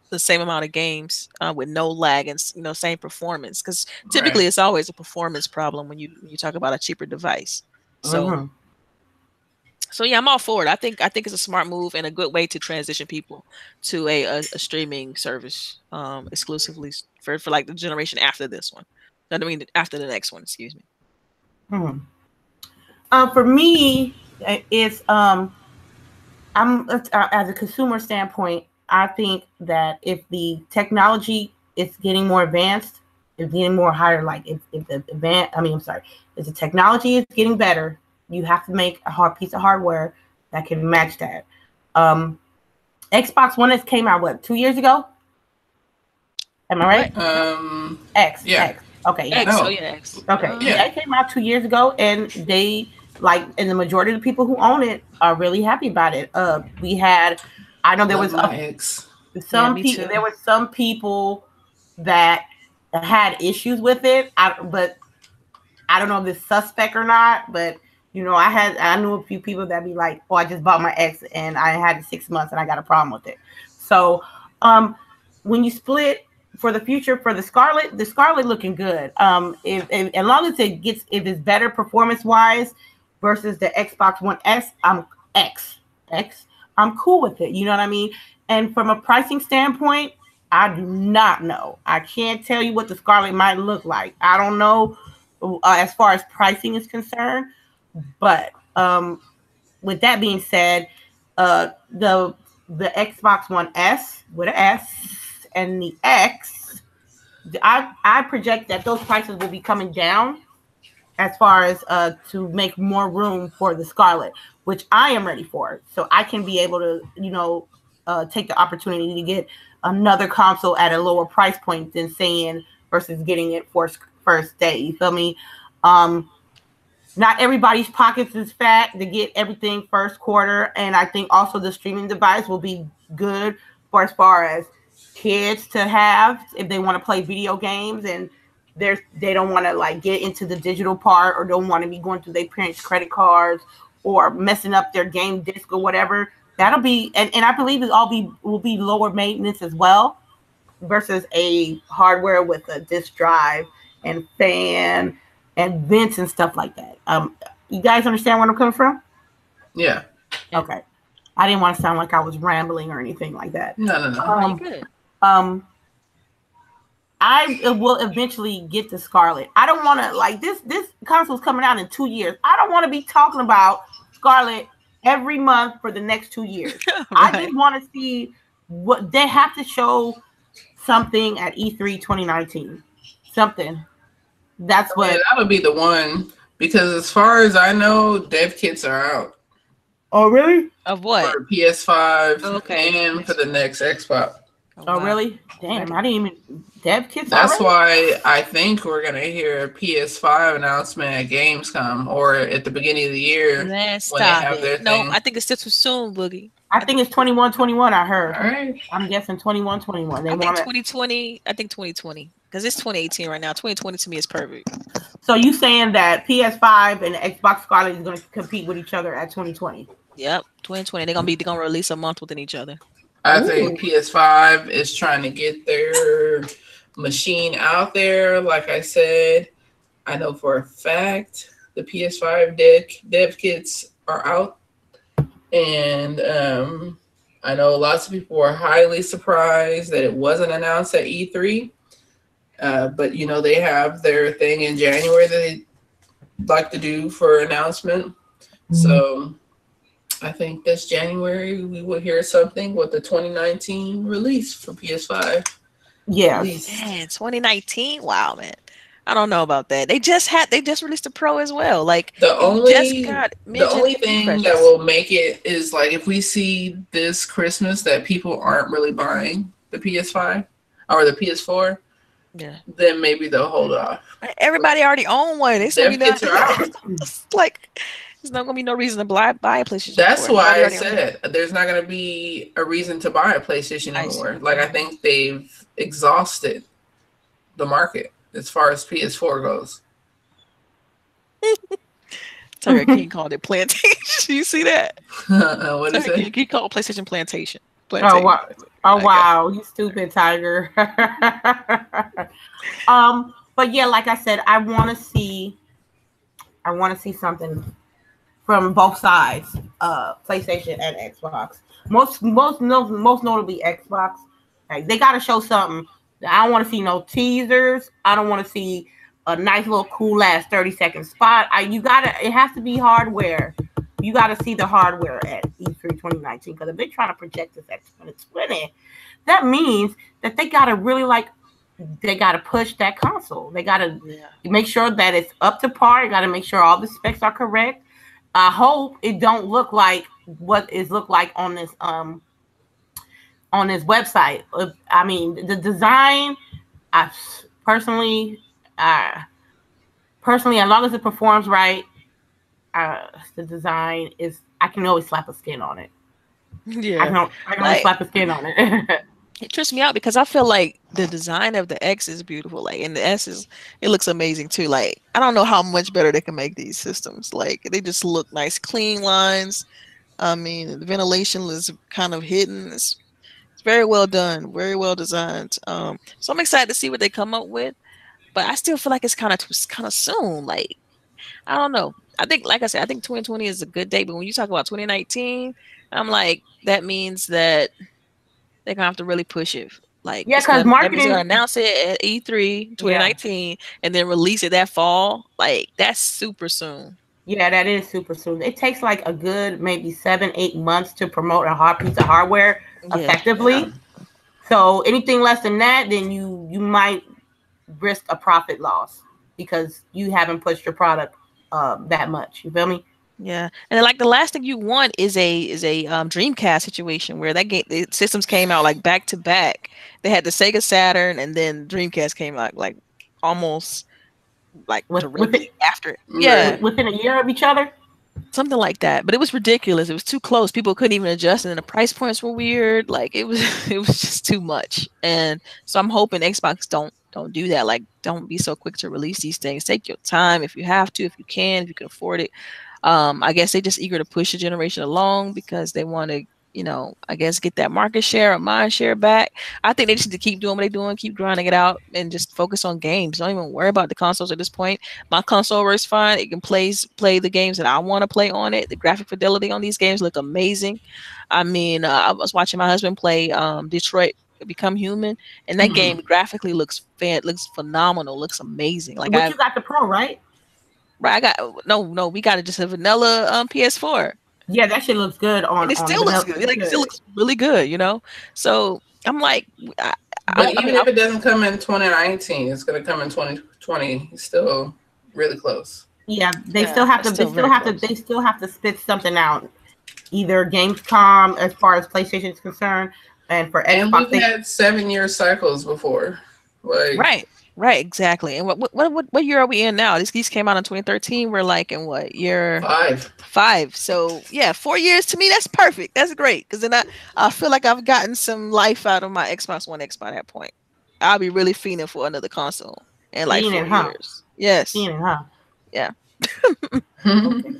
the same amount of games with no lag and same performance. Because typically it's always a performance problem when you talk about a cheaper device. So. So yeah, I'm all for it. I think it's a smart move and a good way to transition people to a streaming service exclusively for like the generation after this one. I mean after the next one, excuse me. For me, it's I'm as a consumer standpoint, I think that if the technology is getting more advanced, it's getting more higher. Like if the technology is getting better, you have to make a hard piece of hardware that can match that. Xbox One came out 2 years ago? Am I right? X. Yeah. X. Okay. X. Oh yeah. X. Okay. Yeah, it came out 2 years ago, and they and the majority of the people who own it are really happy about it. I know there was some people. There were some people that had issues with it. But I don't know if it's suspect or not. But I knew a few people that be like, "Oh, I just bought my X and I had it 6 months and I got a problem with it." So, when you split for the future for the Scarlet looking good. If as long as if it's better performance wise versus the Xbox One S, I'm cool with it. You know what I mean? And from a pricing standpoint, I do not know. I can't tell you what the Scarlet might look like. I don't know as far as pricing is concerned. But with that being said, the Xbox One S with an S and the X, I project that those prices will be coming down as far as to make more room for the Scarlet, which I am ready for. So I can be able to, take the opportunity to get another console at a lower price point than versus getting it for first day. You feel me? Not everybody's pockets is fat to get everything first quarter. And I think also the streaming device will be good for as far as kids to have if they want to play video games and they don't want to get into the digital part or don't want to be going through their parents' credit cards or messing up their game disc or whatever. That'll be, and I believe will be lower maintenance as well versus a hardware with a disk drive and fan and vents and stuff like that. You guys understand where I'm coming from? Yeah. Okay. I didn't want to sound like I was rambling or anything like that. No. Good. I will eventually get to Scarlet. I don't want to, like, this console's coming out in 2 years. I don't want to be talking about Scarlet every month for the next 2 years. Right. I just want to see what they have to show something at E3 2019. Something. That's what. That'll be the one, because as far as I know, dev kits are out. Oh, really? Of what? For PS5 and for the next Xbox. Oh, really? Damn, I didn't even dev kits. That's already? why I think we're gonna hear a PS5 announcement at Gamescom or at the beginning of the year. When they have their thing. I think it's still too soon, Boogie. I think it's 21-21. I heard. All right. I'm guessing 21-21. I think 2020. I think 2020 because it's 2018 right now. 2020 to me is perfect. So you saying that PS5 and Xbox Scarlet is going to compete with each other at 2020? Yep, 2020. They're gonna release a month within each other. I think PS5 is trying to get their machine out there. Like I said, I know for a fact the PS5 dev kits are out. And I know lots of people were highly surprised that it wasn't announced at E3. But, you know, they have their thing in January that they like to do for announcement. Mm-hmm. So I think this January we will hear something with the 2019 release for PS5. Yeah. Man, 2019. Wow, man. I don't know about that. They just released a Pro as well. Like the only thing that will make it is like if we see this Christmas that people aren't really buying the PS5 or the PS4, then maybe they'll hold off. Everybody already own one. It's dev kits are out. Like there's not gonna be no reason to buy a PlayStation. That's why I said there's not gonna be a reason to buy a PlayStation anymore. Like I think they've exhausted the market as far as PS4 goes. Tucker King called it plantation. You see that? What is it? He called PlayStation plantation. Oh wow! Oh wow! You stupid Tiger. But yeah, like I said, I want to see something from both sides, PlayStation and Xbox. Most notably Xbox. Like, they got to show something. I don't want to see no teasers. I don't want to see a nice little cool ass 30-second spot. It has to be hardware. You got to see the hardware at E3 2019 because if they're trying to project this at 2020, that means that they got to really they got to push that console. They got to make sure that it's up to par. You got to make sure all the specs are correct. I hope it don't look like what it looked like on this website. I mean, the design, I personally, as long as it performs right, the design is, I can always slap a skin on it. Yeah. I can always slap a skin on it. It trips me out because I feel like the design of the X is beautiful. Like, and the S it looks amazing too. Like, I don't know how much better they can make these systems. Like, they just look nice, clean lines. I mean, the ventilation is kind of hidden. It's very well done, very well designed. So I'm excited to see what they come up with. But I still feel like it's kind of soon. Like, I don't know. I think, like I said, I think 2020 is a good date. But when you talk about 2019, I'm like, that means that they're gonna have to really push it. Like, yeah, because marketing, they're gonna announce it at E3 2019 and then release it that fall. Like, that's super soon. Yeah, that is super soon. It takes like a good maybe 7-8 months to promote a hard piece of hardware effectively. Yeah. So anything less than that, then you might risk a profit loss because you haven't pushed your product that much. You feel me? Yeah, and then, like, the last thing you want is a Dreamcast situation where that game, the systems came out like back to back. They had the Sega Saturn, and then Dreamcast came out like almost like directly after. Yeah, within a year of each other, something like that. But it was ridiculous. It was too close. People couldn't even adjust, and then the price points were weird. Like, it was just too much. And so I'm hoping Xbox don't do that. Like, don't be so quick to release these things. Take your time if you have to, if you can afford it. I guess they're just eager to push the generation along because they want to, I guess get that market share or mind share back. I think they just need to keep doing what they're doing, keep grinding it out, and just focus on games. Don't even worry about the consoles at this point. My console works fine. It can play the games that I want to play on it. The graphic fidelity on these games look amazing. I mean, I was watching my husband play Detroit Become Human, and that game graphically looks phenomenal, looks amazing. Like, you got the Pro, right? Right, we got it just a vanilla PS4. Yeah, that shit looks good on. And it still looks good. Like, it still looks really good, So I'm like, even if it doesn't come in 2019, it's gonna come in 2020. It's still really close. Yeah, they still have to. They still have to spit something out. Either Gamescom, as far as PlayStation is concerned, and for Xbox. And we've had 7-year cycles before. Like, Right, exactly. And what year are we in now? These came out in 2013. We're like in what year? 5. So yeah, 4 years to me, that's perfect. That's great, because then I feel like I've gotten some life out of my Xbox One X by that point. I'll be really fiending for another console in like 4 years. Yes. Yeah. Okay.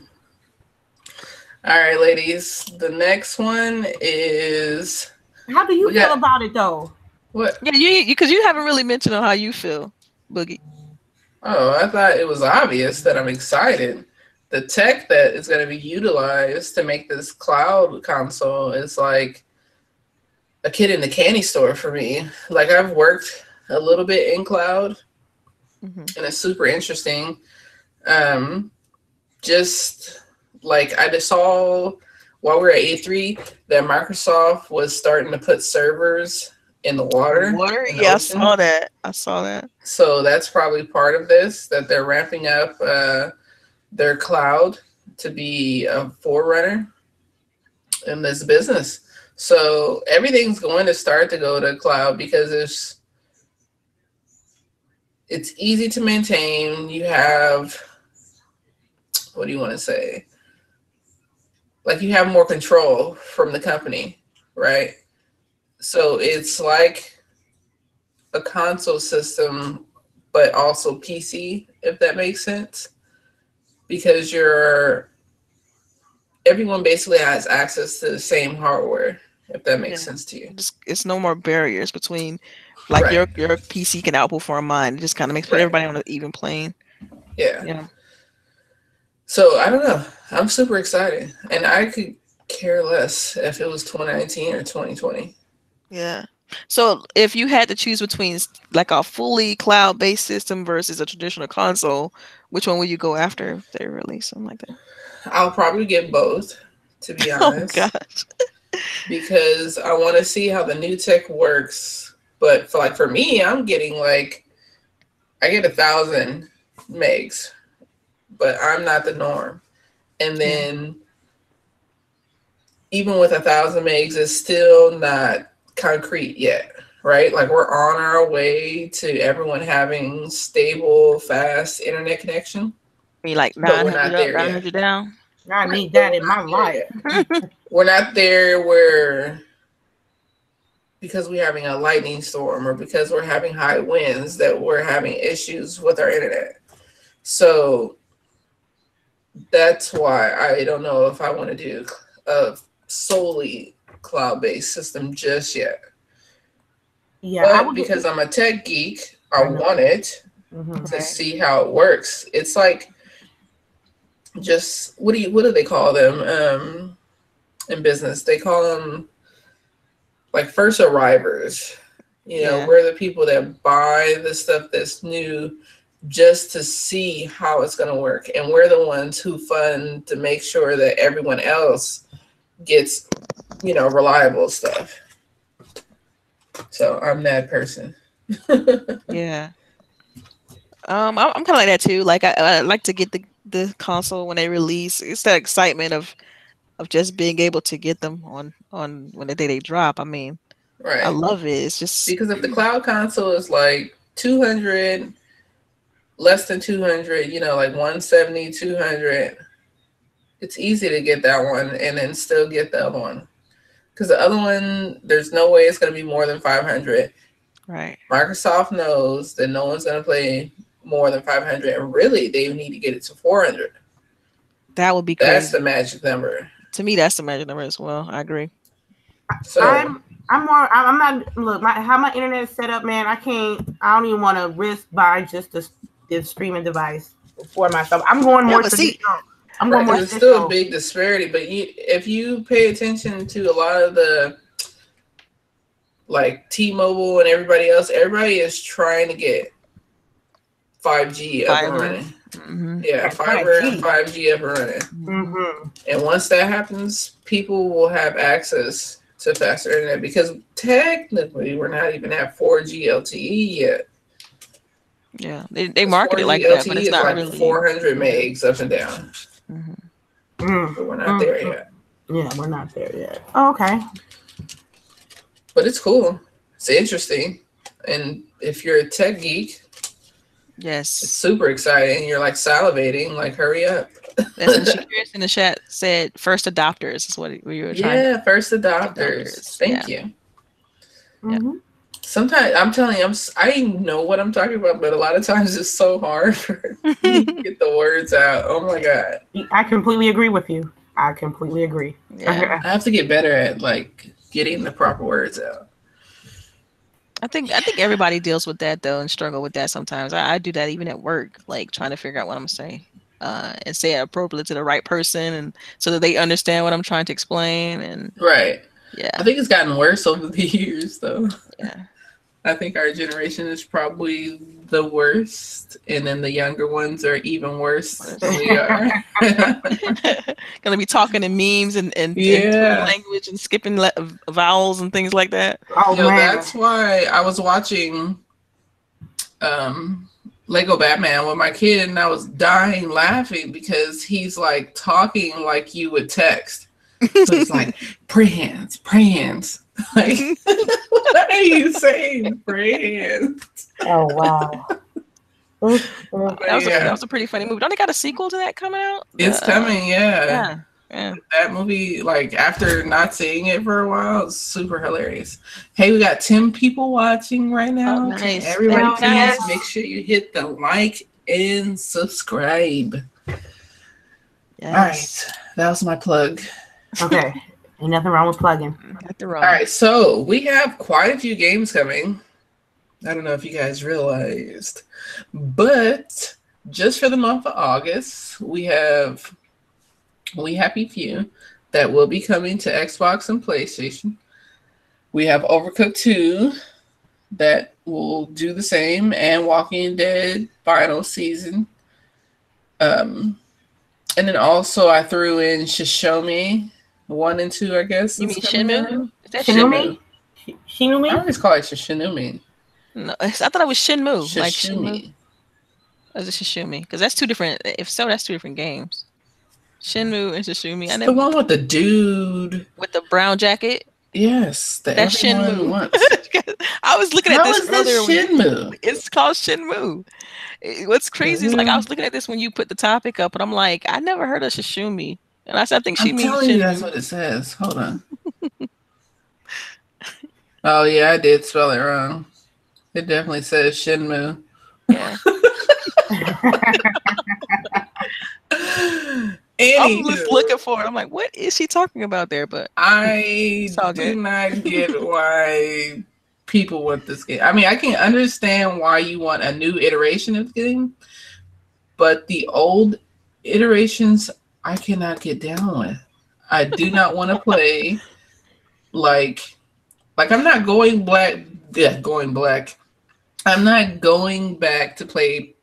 All right, ladies. The next one is. How do you feel about it, though? What? Yeah, because you haven't really mentioned on how you feel, Boogie. Oh, I thought it was obvious that I'm excited. The tech that is going to be utilized to make this cloud console is like a kid in the candy store for me. Like, I've worked a little bit in cloud, and it's super interesting. Just like I just saw while we were at E3 that Microsoft was starting to put servers in the water. Yeah, I saw that. So that's probably part of this, that they're ramping up their cloud to be a forerunner in this business. So everything's going to start to go to cloud because it's easy to maintain. You have, what do you want to say? Like, you have more control from the company, right? So it's like a console system, but also PC, if that makes sense. Because everyone basically has access to the same hardware, if that makes sense to you. It's no more barriers between, like, your PC can outperform mine. It just kind of makes everybody on an even plane. Yeah. So I don't know. I'm super excited, and I could care less if it was 2019 or 2020. Yeah. So if you had to choose between like a fully cloud-based system versus a traditional console, which one would you go after if they release something like that? I'll probably get both, to be honest. Oh gosh. Because I want to see how the new tech works. But for me, I'm getting I get 1,000 megs, but I'm not the norm. And then even with 1,000 megs, it's still not concrete yet, right? Like, we're on our way to everyone having stable, fast internet connection. I mean, like 900 down. I need that in my life. We're not there where, because we're having a lightning storm or because we're having high winds, that we're having issues with our internet. So that's why I don't know if I want to do a solely cloud-based system just yet. Yeah, but because I'm a tech geek, I want it to see how it works. It's like, just what do they call them in business? They call them like first arrivers. We're the people that buy the stuff that's new just to see how it's going to work, and we're the ones who fund to make sure that everyone else gets reliable stuff. So I'm that person. Yeah. I'm kind of like that too. Like, I like to get the console when they release. It's that excitement of just being able to get them on when the day they drop. I mean, I love it. It's just because if the cloud console is like 200, less than 200, like 170, 200, it's easy to get that one and then still get the other one. Because the other one, there's no way it's going to be more than 500. Right. Microsoft knows that no one's going to play more than 500, and really they need to get it to 400. That would be crazy. That's the magic number. To me, that's the magic number as well. I agree. So I'm not. Look, how my internet is set up, man. I don't even want to risk buying just the streaming device for myself. I'm going more traditional. I'm going more. There's still a big disparity, but if you pay attention to a lot of the like T-Mobile and everybody else, everybody is trying to get 5G up and running. Mm-hmm. Yeah, fiber and 5G up and running. Mm-hmm. And once that happens, people will have access to faster internet because technically we're not even at 4G LTE yet. Yeah, they market it like that, but it's not like really 400 megs up and down. Mm-hmm. But we're not there yet. Yeah, we're not there yet. Oh, okay. But it's cool. It's interesting. And if you're a tech geek, yes, it's super exciting. You're like salivating, like hurry up. That's what Chris in the chat said. First adopters is what we were trying. Yeah, first adopters. Thank you. Mm-hmm. Sometimes I'm telling you, I know what I'm talking about, but a lot of times it's so hard for me to get the words out. Oh my god! I completely agree with you. I completely agree. Yeah. I have to get better at like getting the proper words out. I think everybody deals with that though and struggle with that sometimes. I do that even at work, like trying to figure out what I'm saying and say it appropriately to the right person, and so that they understand what I'm trying to explain. And right. Yeah. I think it's gotten worse over the years though. Yeah. I think our generation is probably the worst, and then the younger ones are even worse than we are. Gonna be talking in memes and language and skipping vowels and things like that. Oh, man. That's why I was watching Lego Batman with my kid, and I was dying laughing because he's like talking like you would text. So it's like pray hands. Like, what are you saying, friends? Oh wow! That was a pretty funny movie. Don't they got a sequel to that coming out? It's coming, yeah. That movie, like after not seeing it for a while, it's super hilarious. Hey, we got 10 people watching right now. Oh, nice. Everybody, please make sure you hit the like and subscribe. Yes. All right, that was my plug. Okay. Ain't nothing wrong with plugging. All right, so we have quite a few games coming. I don't know if you guys realized, but just for the month of August, we have a few that will be coming to Xbox and PlayStation. We have Overcooked 2 that will do the same, and Walking Dead Final Season. And then also I threw in Shishomi 1 and 2, I guess. You mean Shenmue? Is that Shinumi? Shinumi? I always call it Shishinumi. No, I thought it was Shenmue. Shishumi. Like Shenmue. Or is it Shishumi? Because that's two different. If so, that's two different games. Shenmue and Shishumi. The one with the dude with the brown jacket. Yes, that's Shenmue. I was looking at this earlier. Shenmue? It's called Shenmue. What's crazy is like I was looking at this when you put the topic up, and I'm like, I never heard of Shishumi. And I said, I think she means Shenmue. That's what it says. Hold on. Oh yeah, I did spell it wrong. It definitely says Shenmue. Yeah. I'm just looking for it. I'm like, what is she talking about there? But I do not get why people want this game. I mean, I can understand why you want a new iteration of the game, but the old iterations I cannot get down with. I do not want to play like I'm not going black. Yeah, going black. I'm not going back to play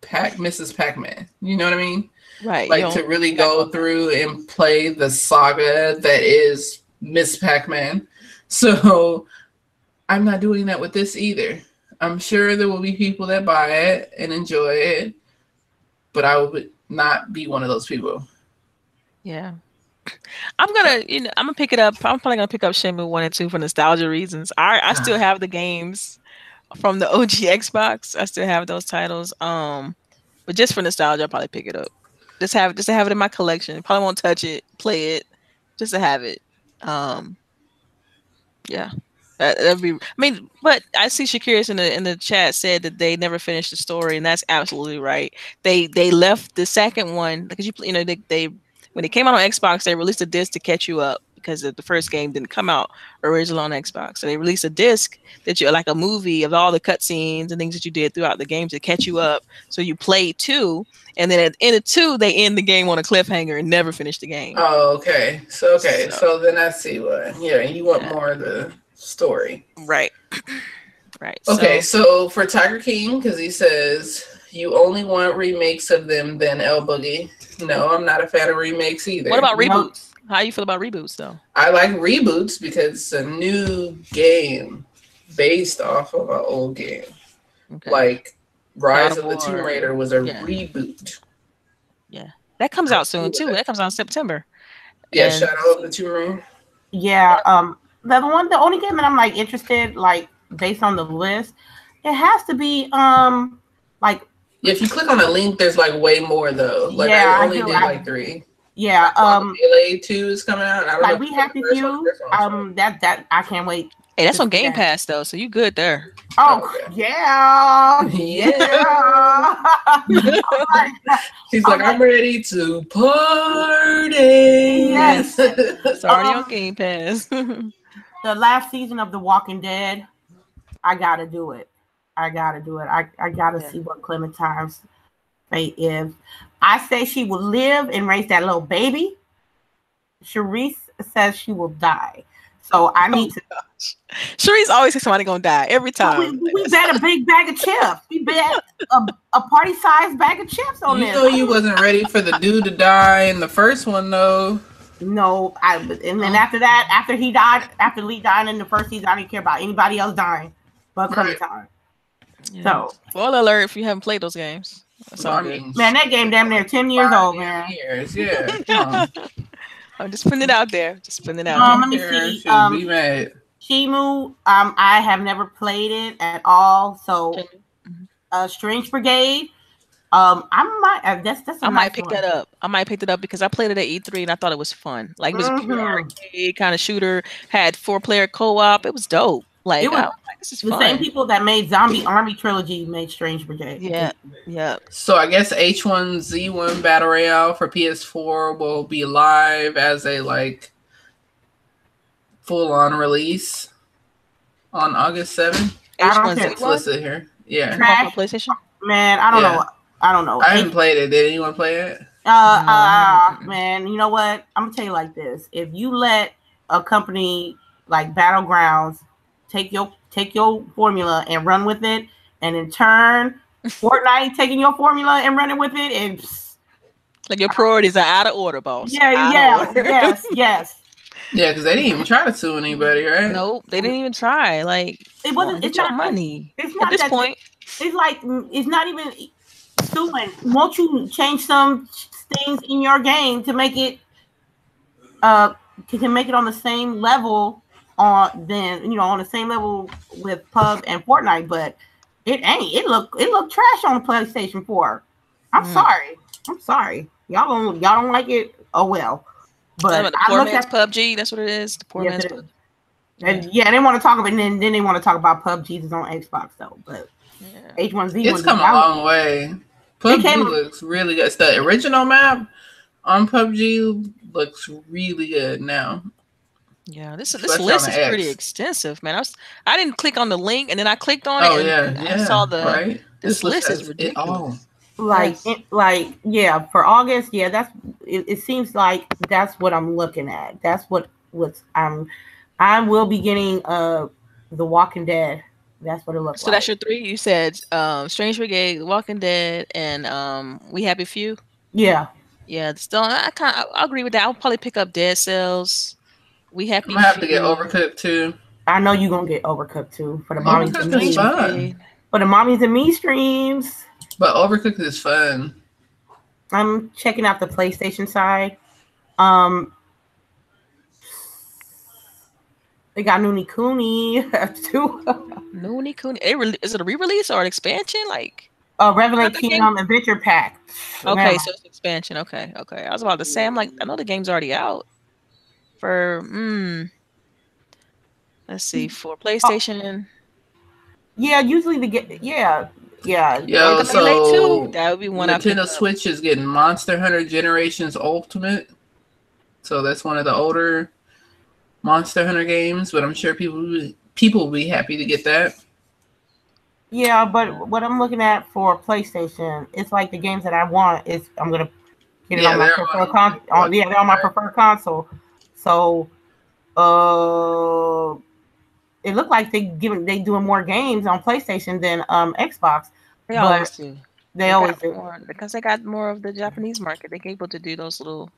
Mrs. Pac-Man. You know what I mean? Right. Like to really go through and play the saga that is Miss Pac-Man. So I'm not doing that with this either. I'm sure there will be people that buy it and enjoy it, but I would not be one of those people. Yeah. I'm gonna pick it up. I'm probably gonna pick up Shenmue 1 and 2 for nostalgia reasons. I still have the games from the OG Xbox. I still have those titles. But just for nostalgia, I'll probably pick it up. Just have it in my collection. Probably won't touch it, play it, just to have it. Yeah. That'd be. I mean, but I see Shakira's in the chat said that they never finished the story, and that's absolutely right. They left the second one because they when it came out on Xbox, they released a disc to catch you up because the first game didn't come out original on Xbox. So they released a disc that you like a movie of all the cutscenes and things that you did throughout the game to catch you up. So you play 2, and then at the end of 2, they end the game on a cliffhanger and never finish the game. Oh, okay. So then I see what. Yeah, you want more of the story, right? Right. Okay, so for Tiger King, because he says you only want remakes of them, then LBOOGIE. No, I'm not a fan of remakes either. What about reboots? How you feel about reboots, though? I like reboots because it's a new game based off of an old game. Okay. Like Rise of the Tomb Raider was a reboot. Yeah, that comes out soon too. That comes out in September. Yeah, Shadow of the Tomb Raider. Yeah, the only game that I'm like interested, like based on the list, it has to be like. If you click on a link, there's like way more though. Like I only did like 3. Yeah. Melee 2 is coming out. I don't know We Happy Few. That I can't wait. Hey, that's on Game Pass though, so you good there. Oh yeah. She's like, I'm ready to party. Yes. It's already on Game Pass. The last season of The Walking Dead, I gotta do it. I gotta see what Clementine's fate is. I say she will live and raise that little baby. CHAREECE says she will die. So I need to. CHAREECE always says somebody gonna die every time. We bet a big bag of chips. We bet a party-sized bag of chips on this. You know you wasn't ready for the dude to die in the first one, though. No, and then after that, after Lee died in the first season, I didn't care about anybody else dying but Clementine. Yeah. So, spoiler alert if you haven't played those games. That's all good. Man, that game damn near 10 years old, man. Yeah. I'm just putting it out there. Let me see. Shimu, I have never played it at all. So, Strange Brigade. I might pick that up. I might pick it up because I played it at E3 and I thought it was fun. Like it was a pure arcade kind of shooter. Had 4-player co-op. It was dope. Like it was, this is the fun. Same people that made Zombie Army Trilogy made Strange Brigade. Yeah. So I guess H1Z1 Battle Royale for PS4 will be live as a like full-on release on August 7th. H1Z1 listed here. Yeah. On PlayStation. Man, I don't know. I haven't played it. Did anyone play it? Man, you know what? I'm gonna tell you like this: if you let a company like Battlegrounds take your formula and run with it, and in turn, Fortnite taking your formula and running with it, and like your priorities are out of order, boss. Yes. Yeah, because they didn't even try to sue anybody, right? Nope, they didn't even try. Like it wasn't. It's not money. It's not at this point. It's like it's not even suing. Won't you change some things in your game to make it to make it on the same level on the same level with PUBG and Fortnite, but it ain't. It look trash on the PlayStation 4. I'm sorry. Y'all don't like it. Oh well. But the poor man's PUBG. That's what it is. The poor man's PUBG. And they want to talk about, and then they want to talk about PUBG is on Xbox though. But H1Z1. It's come a long way. PUBG looks really good. The original map on PUBG looks really good now. Yeah, this list is pretty extensive, man. I didn't click on the link, and then I clicked on it. And I saw the this list is ridiculous. For August, that's it seems like that's what I'm looking at. That's what's I will be getting The Walking Dead. That's what it looks like. So that's your 3. You said Strange Brigade, The Walking Dead, and We Happy Few. Yeah. Still, I agree with that. I'll probably pick up Dead Cells. We Happy. I'm gonna have to get Overcooked too. I know you're gonna get Overcooked too for the mommies and me. For the mommies and me streams. But Overcooked is fun. I'm checking out the PlayStation side. They got Noonie Cooney too. Noonie Cooney. Is it a re-release or an expansion? Like Revelation Kingdom Adventure Pack. Okay, so it's an expansion. Okay. I was about to say, I'm like, I know the game's already out. For let's see, for PlayStation. Usually Yeah, so that would be one. Nintendo Switch is getting Monster Hunter Generations Ultimate. So that's one of the older Monster Hunter games, but I'm sure people will be happy to get that. Yeah, but what I'm looking at for PlayStation, it's like the games that I want is I'm gonna get it on my preferred console. Yeah, they're on my preferred console. So, it looked like they doing more games on PlayStation than Xbox. They always do. They always do more, because they got more of the Japanese market. They're able to do those little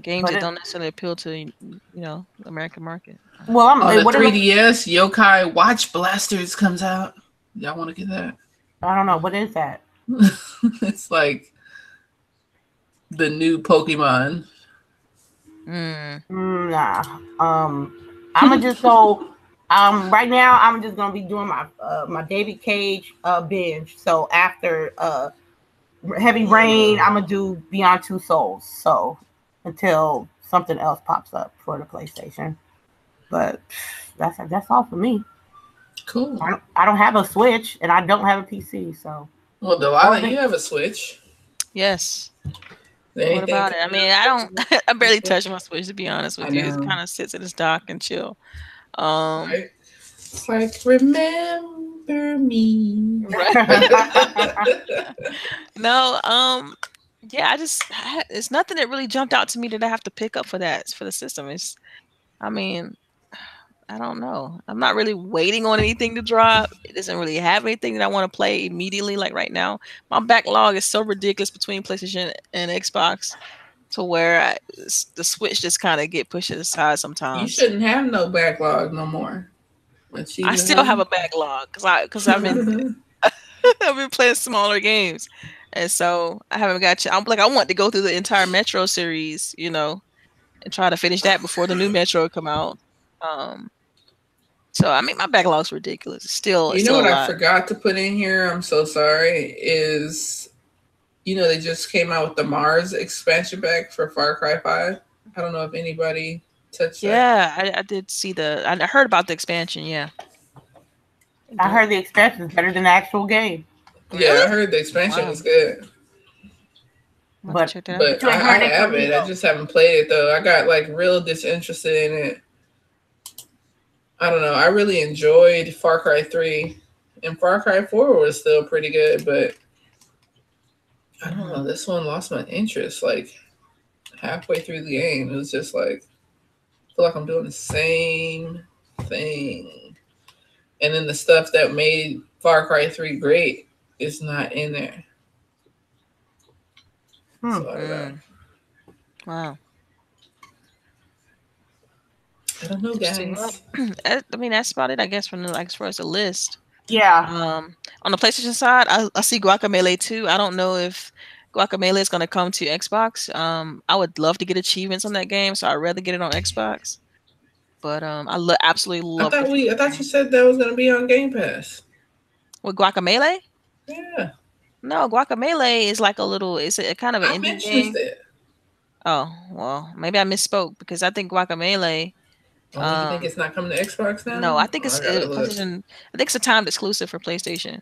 games that don't necessarily appeal to the American market. Well, on the 3DS, Yokai Watch Blasters comes out. Y'all want to get that? I don't know. What is that? It's like the new Pokemon. Nah. I'm gonna just go. Right now, I'm just gonna be doing my David Cage binge. So after Heavy Rain, I'm gonna do Beyond Two Souls. So until something else pops up for the PlayStation, but that's all for me. Cool. I don't have a Switch and I don't have a PC. So well, Delilah, you have a Switch. Yes. What about it? I mean, I barely touch my Switch, to be honest with you. It kind of sits in its dock and chill. Right. It's like, remember me. No, yeah, it's nothing that really jumped out to me that I have to pick up for the system. I don't know. I'm not really waiting on anything to drop. It doesn't really have anything that I want to play immediately. Like right now, my backlog is so ridiculous between PlayStation and Xbox to where the Switch just kind of get pushed aside sometimes. You shouldn't have no backlog no more. I still have a backlog because I've been I've been playing smaller games, and so I haven't got. I want to go through the entire Metro series, and try to finish that before the new Metro come out. So I mean, my backlog's ridiculous. Still, what I forgot to put in here? I'm so sorry. Is they just came out with the Mars expansion pack for Far Cry 5. I don't know if anybody touched that. Yeah, I did see I heard about the expansion. Yeah, I heard the expansion is better than the actual game. Yeah, I heard the expansion was good. But I have it. I just haven't played it though. I got real disinterested in it. I don't know. I really enjoyed Far Cry 3, and Far Cry 4 was still pretty good, but I don't know. This one lost my interest halfway through the game. It was just I feel like I'm doing the same thing, and then the stuff that made Far Cry 3 great is not in there. So I don't know. Wow. I don't know, guys. I mean, that's about it, I guess, from as far as the list. Yeah. On the PlayStation side, I see Guacamelee 2. I don't know if Guacamelee is going to come to Xbox. I would love to get achievements on that game, so I'd rather get it on Xbox. But I absolutely love it. I thought you said that was going to be on Game Pass. With Guacamelee? Yeah. No, Guacamelee is it's a kind of an indie game. It. Oh, well, maybe I misspoke because I think Guacamelee. You think it's not coming to Xbox now? No, I think it's PlayStation. I think it's a timed exclusive for PlayStation.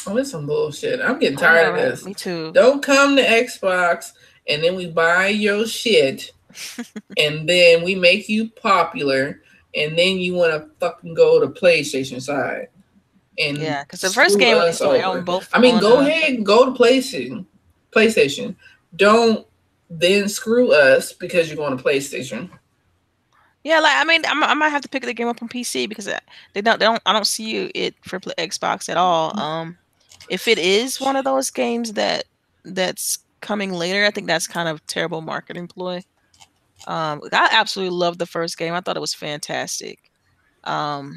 Oh, it's some bullshit. I'm getting tired of this. Me too. Don't come to Xbox and then we buy your shit and then we make you popular and then you want to fucking go to PlayStation side. And yeah, because the first game was on both. I mean, go ahead and go to PlayStation. Don't then screw us because you're going to PlayStation. Yeah, I might have to pick the game up on PC because I don't see it for Xbox at all. If it is one of those games that's coming later, I think that's kind of terrible marketing ploy. I absolutely loved the first game. I thought it was fantastic. I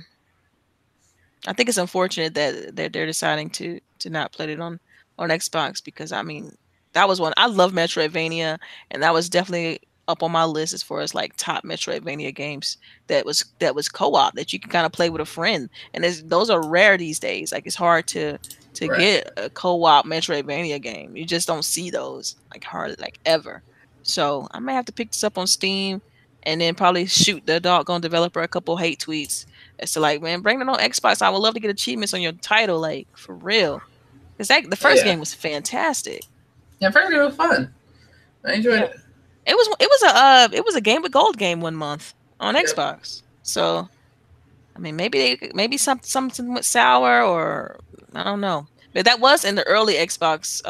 think it's unfortunate that they're deciding to not play it on Xbox because I mean that was one I love Metroidvania, and that was definitely up on my list as far as top Metroidvania games that was co-op that you can kind of play with a friend, and those are rare these days. It's hard to get a co-op Metroidvania game. You just don't see those ever. So I may have to pick this up on Steam and then probably shoot the doggone developer a couple hate tweets as to man, bring it on Xbox. I would love to get achievements on your title, for real. Because the first game was fantastic. Yeah, first game was fun. I enjoyed it. It was a Game of Gold game one month on Xbox. So I mean, maybe something went sour, or I don't know. But that was in the early Xbox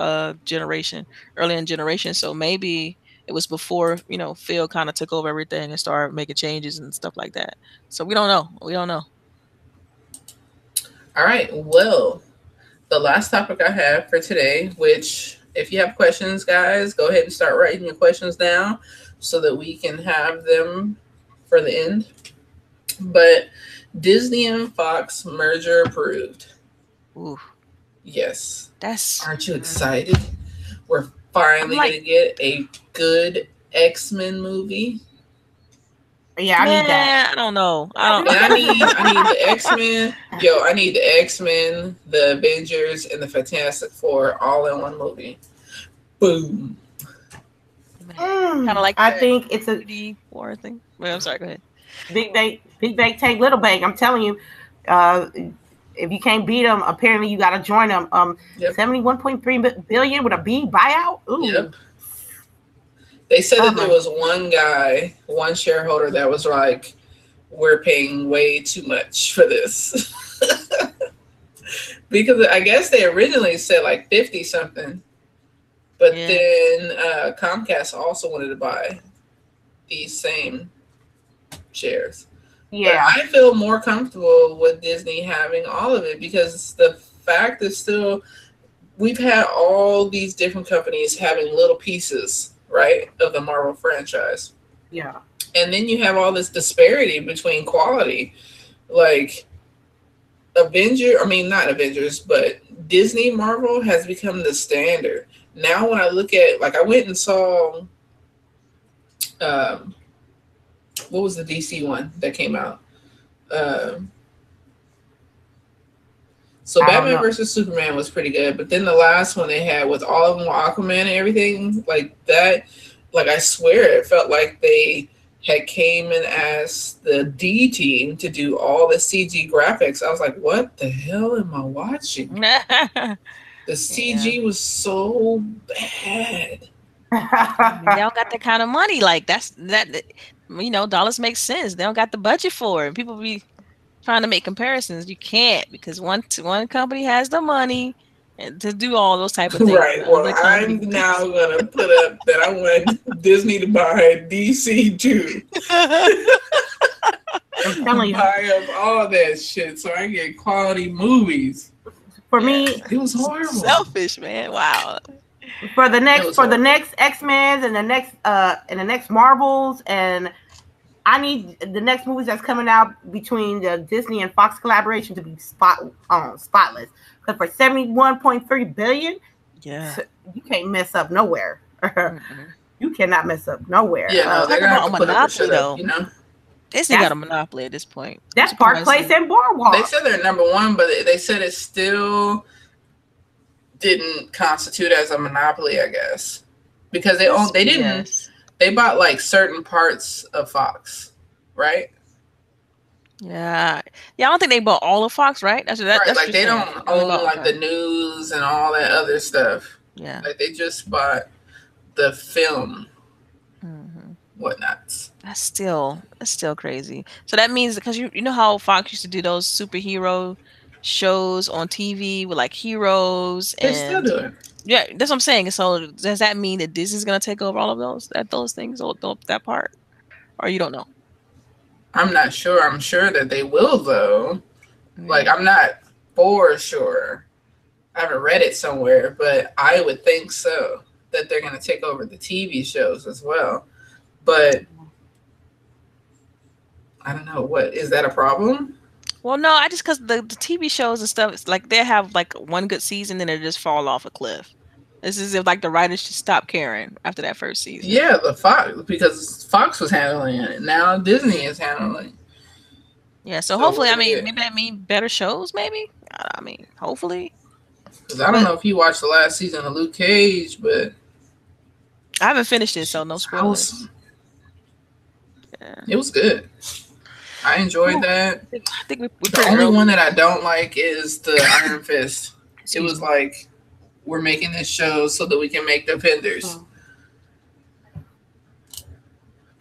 generation, early in generation. So maybe it was before Phil kind of took over everything and started making changes and stuff like that. So we don't know. We don't know. All right. Well, the last topic I have for today, which if you have questions, guys, go ahead and start writing your questions down so that we can have them for the end. But Disney and Fox merger approved. Ooh. Yes. Aren't you Mm. excited? We're finally going to get a good X-Men movie. Yeah, I need that. I don't know. I need the X-Men. I need the X-Men, the Avengers, and the Fantastic Four all in one movie. Boom. Kind of like I think it's a D4 thing. Wait, I'm sorry. Go ahead. Big bank take little bank. I'm telling you, if you can't beat them, apparently you got to join them. 71.3 billion with a B buyout. Ooh. Yep. They said that there was one shareholder that was like, "We're paying way too much for this," because I guess they originally said like 50 something, but then Comcast also wanted to buy these same shares. Yeah, but I feel more comfortable with Disney having all of it because the fact is still we've had all these different companies having little pieces, right, of the Marvel franchise. Yeah. And then you have all this disparity between quality. Like not Avengers, but Disney Marvel has become the standard. Now when I look at, like, I went and saw what was the DC one that came out? So Batman versus Superman was pretty good, but then the last one they had with all of them, Aquaman and everything like that, like I swear it felt like they had came in as the D team to do all the CG graphics. I was like, what the hell am I watching? The CG was so bad. They don't got that kind of money. Like that. Dollars make sense. They don't got the budget for it. People be trying to make comparisons. You can't, because one company has the money and to do all those type of things. Right. Well, I'm now gonna put up that I want Disney to buy DC too. I'm telling you, buy up all that shit so I get quality movies. For me, it was horrible. Selfish, man. Wow. For the next X-Men and the next Marvels, and I need the next movies that's coming out between the Disney and Fox collaboration to be spotless. Because for 71.3 billion, you can't mess up nowhere. You cannot mess up nowhere. Yeah, they're gonna have to put up with shit up, Disney got a monopoly at this point. That's Park Place and Boardwalk. They said they're number one, but they said it still didn't constitute as a monopoly, I guess, because they bought like certain parts of Fox, right? Yeah. I don't think they bought all of Fox, right? That's like they don't own like the news and all that other stuff. Yeah, like they just bought the film, whatnots. That's still crazy. So that means, because you know how Fox used to do those superhero shows on TV with like heroes, they still do it. Yeah, that's what I'm saying. So does that mean that Disney's gonna take over all of those things, or that part, or you don't know? I'm not sure. I'm sure that they will, though. Like, I'm not for sure. I haven't read it somewhere, but I would think so, that they're going to take over the TV shows as well. But I don't know. What is that a problem? Well, no, I just, because the TV shows and stuff, it's like they have like one good season and they just fall off a cliff. It's as if like the writers should stop caring after that first season. Yeah, because Fox was handling it. Now Disney is handling it. Yeah, so hopefully, maybe that means better shows, maybe? I mean, hopefully. Because I don't know if you watched the last season of Luke Cage, but I haven't finished it, so no spoilers. It was good. I enjoyed that. I think the only one that I don't like is the Iron Fist. It was like, we're making this show so that we can make Defenders.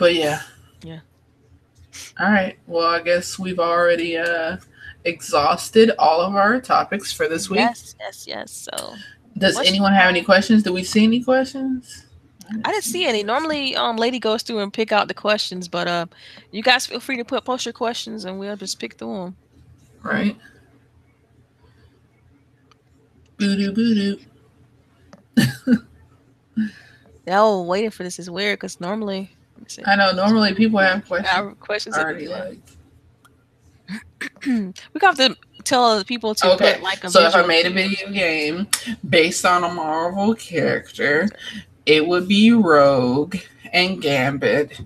But yeah. Yeah. All right. Well, I guess we've already exhausted all of our topics for this week. Yes. So, does anyone have any questions? Do we see any questions? I didn't see any. Normally, Lady goes through and pick out the questions, but you guys feel free to post your questions, and we'll just pick through them. Right. Boo-doo. Oh, waiting for this is weird because normally, I know normally people have questions already like. We have to tell people to put like a. So if I made a video game based on a Marvel character, it would be Rogue and Gambit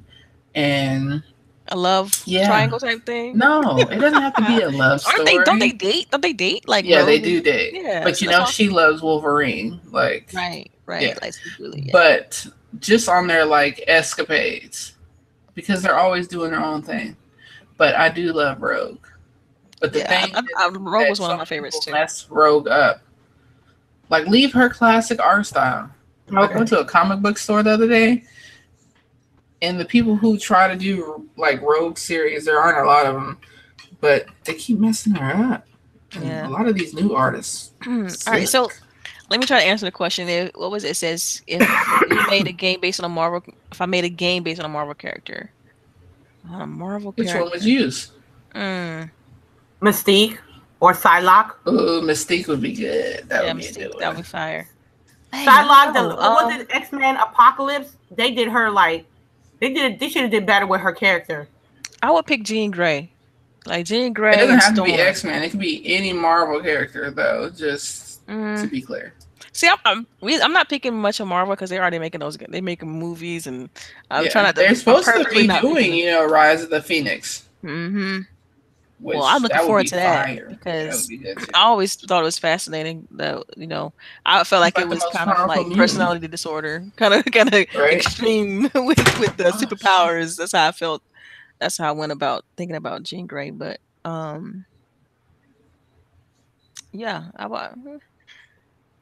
and a love triangle type thing. No, it doesn't have to be a love story. Don't they date? Don't they date? Like yeah, Rogue? They do date. Yeah, but you know she loves Wolverine. Like right. Yeah. Like, really, yeah. But just on their like escapades, because they're always doing their own thing. But I do love Rogue. But the thing, Rogue was one of my favorites too. Mess Rogue up. Like leave her classic art style. Like, I went to a comic book store the other day, and the people who try to do like Rogue series, there aren't a lot of them, but they keep messing her up. Yeah. A lot of these new artists. All right, so let me try to answer the question. What was it? It says if you made a game based on a Marvel, if I made a game based on a Marvel character, which one would you use? Mystique or Psylocke. Ooh, Mystique would be good. That would be good. That would be fire. Psylocke, what was it? X-Men Apocalypse. They did her like they should have did better with her character. I would pick Jean Grey. Like Jean Grey. It doesn't have to be X-Men. It could be any Marvel character though. Just to be clear. See, I'm not picking much of Marvel because they're already making those. They making movies, and I'm trying not to. They're supposed to be doing, Rise of the Phoenix. Mm-hmm. Well, I'm looking forward to that because I always thought it was fascinating. That I felt like it was kind of like personality disorder, kind of extreme with the superpowers. That's how I felt. That's how I went about thinking about Jean Grey. But yeah,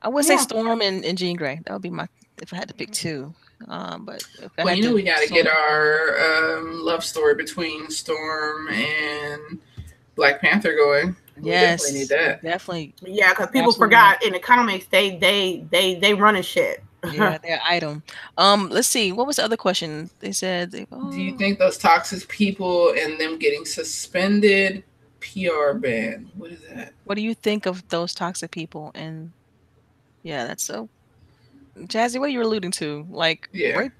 I would say Storm and Jean Grey. That would be my if I had to pick two. But if we got to get our love story between Storm and Black Panther going. Yes, we definitely need that. Definitely. Yeah, because people forgot in the comics they running shit. Yeah, they're item. Let's see. What was the other question? They said. Do you think those toxic people and them getting suspended, PR ban? What is that? What do you think of those toxic people? And yeah, that's so. Jazzy, what are you alluding to? Like, right?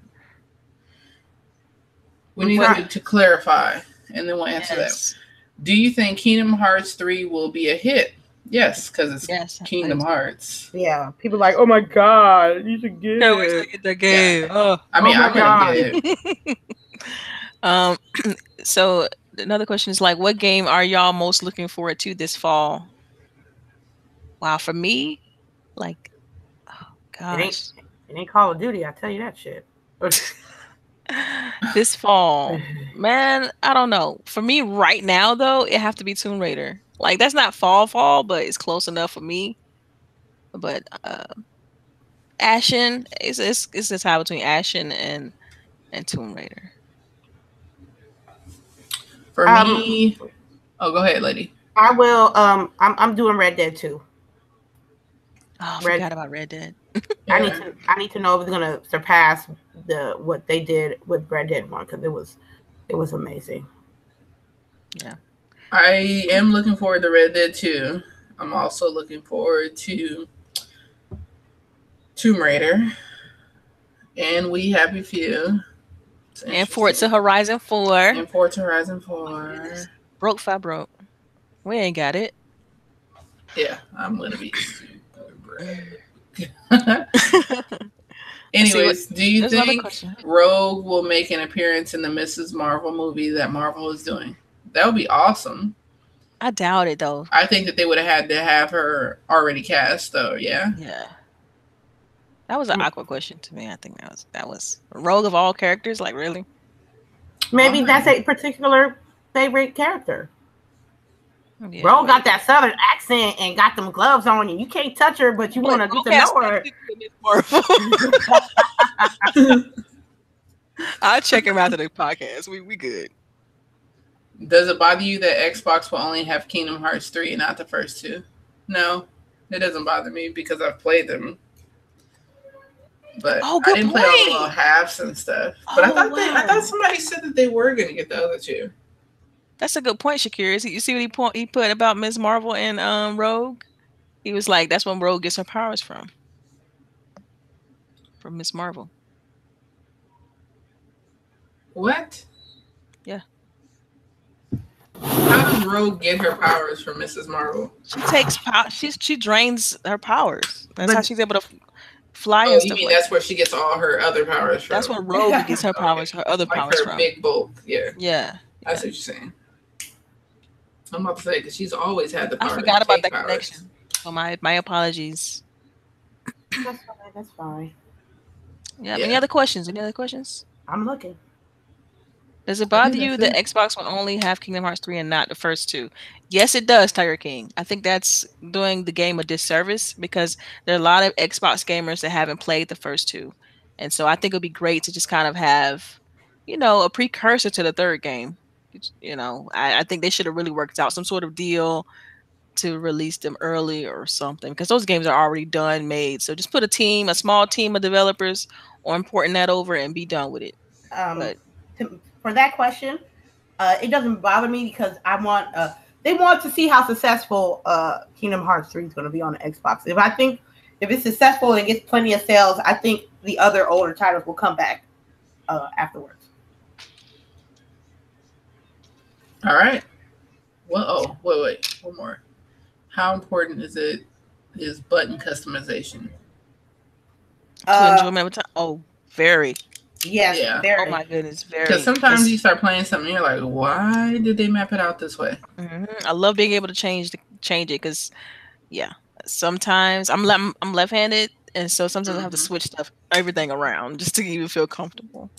We need to clarify, and then we'll answer that. Do you think Kingdom Hearts 3 will be a hit? Yes, because it's Kingdom Hearts. Yeah, people are like, oh my god, you should get it. Get the game. Yeah. Oh, I mean, I'm gonna get it. So another question is like, what game are y'all most looking forward to this fall? Wow, for me, like, oh gosh, it ain't Call of Duty. I tell you that shit. This fall, man, I don't know. For me right now, though, it have to be Tomb Raider. Like that's not fall, but it's close enough for me. But Ashen, it's a tie between Ashen and Tomb Raider. For me, go ahead, lady. I will. I'm doing Red Dead 2. Oh, I forgot about Red Dead. I need to know if it's gonna surpass what they did with Red Dead 1 because it was amazing. Yeah, I am looking forward to Red Dead 2. I'm also looking forward to Tomb Raider and We Happy Few and Forza Horizon 4 and Forza Horizon 4. Broke 5 broke. We ain't got it. Yeah, I'm gonna be super broke. Anyways, do you think Rogue will make an appearance in the Mrs. Marvel movie that Marvel is doing? That would be awesome. I doubt it though. I think that they would have had to have her already cast though, yeah. Yeah. That was an awkward question to me. I think that was Rogue of all characters, like really? Maybe that's a particular favorite character. Yeah, Rogue got that southern accent and got them gloves on, and you can't touch her, but you want to get to know her. I'll check him after the podcast. We good. Does it bother you that Xbox will only have Kingdom Hearts 3 and not the first two? No, it doesn't bother me because I've played them. But I didn't play all the little halves and stuff. But I thought somebody said that they were going to get the other two. That's a good point, Shakira. You see what he put about Ms. Marvel and Rogue? He was like, that's when Rogue gets her powers from. From Ms. Marvel. What? Yeah. How does Rogue get her powers from Mrs. Marvel? She takes she drains her powers. That's how she's able to fly and stuff. You mean that's where she gets all her other powers from? That's where Rogue gets her powers, her other powers from. Big bulk, yeah. Yeah. I see what you're saying. I'm about to say because she's always had the power. I forgot about that connection. So my apologies. That's fine. Yeah. Any other questions? Any other questions? I'm looking. Does it bother you that Xbox will only have Kingdom Hearts 3 and not the first two? Yes, it does, Tiger King. I think that's doing the game a disservice because there are a lot of Xbox gamers that haven't played the first two. And so I think it would be great to just kind of have, a precursor to the third game. I think they should have really worked out some sort of deal to release them early or something because those games are already done, made. So just put a small team of developers on porting that over and be done with it. For that question, it doesn't bother me because they want to see how successful Kingdom Hearts 3 is going to be on the Xbox. If it's successful and gets plenty of sales, I think the other older titles will come back afterwards. All right. Well, wait. One more. How important is button customization? To enjoyment time? Oh, very. Yes, yeah. Very. Oh my goodness, very. Because sometimes you start playing something, and you're like, why did they map it out this way? Mm-hmm. I love being able to change it because, sometimes I'm left-handed, and so sometimes I have to switch everything around just to even feel comfortable.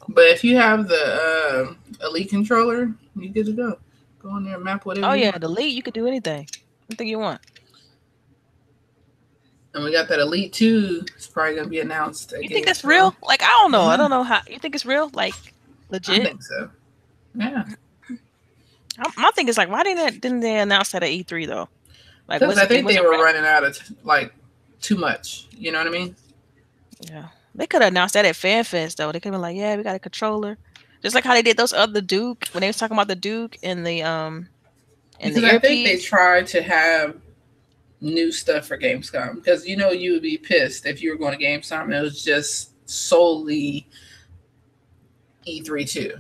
But if you have the Elite controller, you good to go. Go on there and map whatever. Oh yeah, the Elite, you could do anything you want. And we got that Elite 2. It's probably gonna be announced. You think that's real? Like I don't know. I don't know how. You think it's real? Like legit? I think so. Yeah. My thing is like, why didn't they announce that at E3 though? Like, because I think they were running out of too much. You know what I mean? Yeah. They could have announced that at FanFest though. They could have been like, yeah, we got a controller. Just like how they did those other Duke when they was talking about the Duke and the because I think they tried to have new stuff for Gamescom because you would be pissed if you were going to Gamescom and it was just solely E3 2.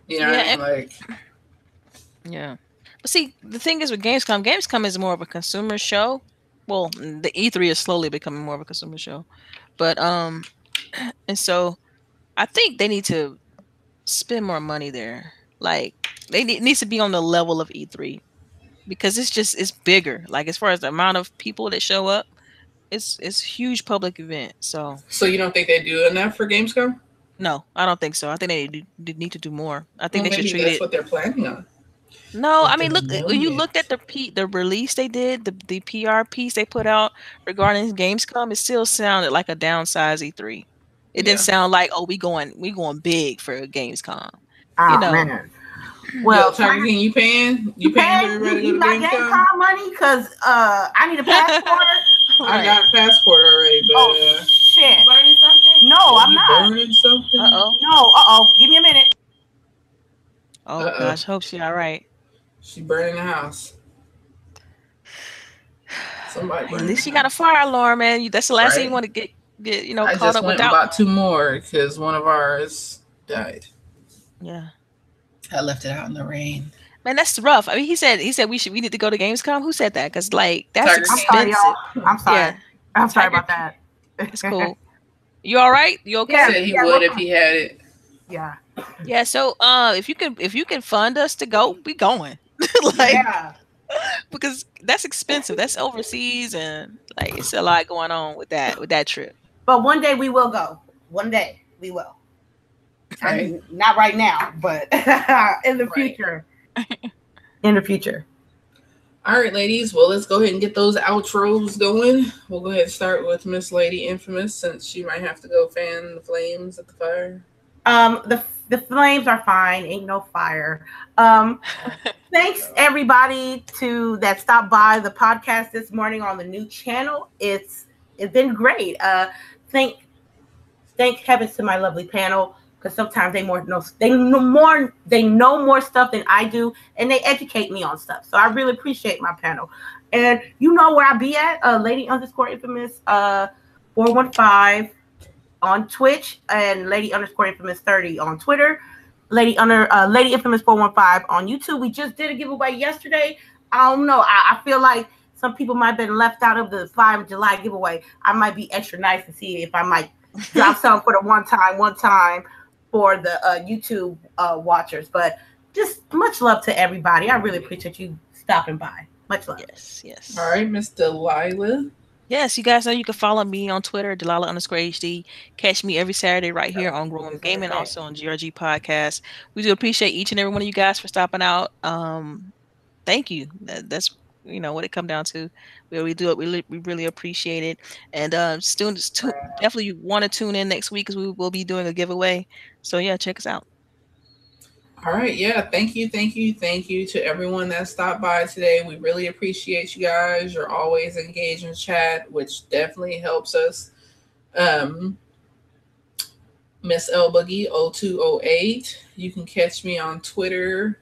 You know what I mean? Like, yeah. But see, the thing is with Gamescom is more of a consumer show. Well, the E3 is slowly becoming more of a consumer show, but and so I think they need to spend more money there. Like it needs to be on the level of E3 because it's bigger. Like as far as the amount of people that show up, it's a huge public event. So you don't think they do enough for Gamescom? No, I don't think so. I think they need to do more. I think they should treat that's what they're planning on. No, I mean, look, when you looked at the release they did, the PR piece they put out regarding Gamescom, it still sounded like a downsized E3. It didn't sound like, oh, we going big for Gamescom. Man. Well, Tiger King, you paying? You paying everybody to go to Gamescom money? Because I need a passport. I got a passport already, but shit. You burning something? No, I'm not. Burning something? No, give me a minute. Oh gosh, hope she all right. She burning the house. Somebody. At least she got a fire alarm, man. That's the last thing you want to get I caught just up went without. and bought 2 more because one of ours died. Yeah. I left it out in the rain. Man, that's rough. I mean, he said we need to go to Gamescom. Who said that? Because that's expensive. I'm sorry, y'all. I'm sorry. Yeah. I'm sorry about that. It's cool. You all right? You okay? He said he would if he had it. Yeah. Yeah. So, if you can fund us to go, we going. Because that's expensive. That's overseas, and it's a lot going on with that trip. But one day we will go. One day we will. Right. I mean, not right now, but in the future. In the future. All right, ladies. Well, let's go ahead and get those outros going. We'll go ahead and start with Miss Lady Infamous since she might have to go fan the flames at the fire. The flames are fine. Ain't no fire. Thanks everybody that stopped by the podcast this morning on the new channel. It's been great. Thank heavens to my lovely panel, because sometimes they know more stuff than I do, and they educate me on stuff. So I really appreciate my panel. And you know where I be at, Lady_Infamous 415 on Twitch, and Lady_Infamous 30 on Twitter. Lady Infamous 415 on YouTube. We just did a giveaway yesterday. I don't know. I feel like some people might have been left out of the 5th of July giveaway. I might be extra nice to see if I might drop something for the one time for the YouTube watchers. But just much love to everybody. I really appreciate you stopping by. Much love. Yes. All right, Miss Delilah. Yes, you guys know you can follow me on Twitter, Delilah_HD. Catch me every Saturday right here on Growing Gaming, also on GwG Podcast. We do appreciate each and every one of you guys for stopping out. Thank you. That's what it come down to. We do it. We really appreciate it. And students definitely want to tune in next week, because we will be doing a giveaway. So yeah, check us out. All right. Yeah. Thank you to everyone that stopped by today. We really appreciate you guys. You're always engaged in chat, which definitely helps us. Miss LBOOGIE 0208. You can catch me on Twitter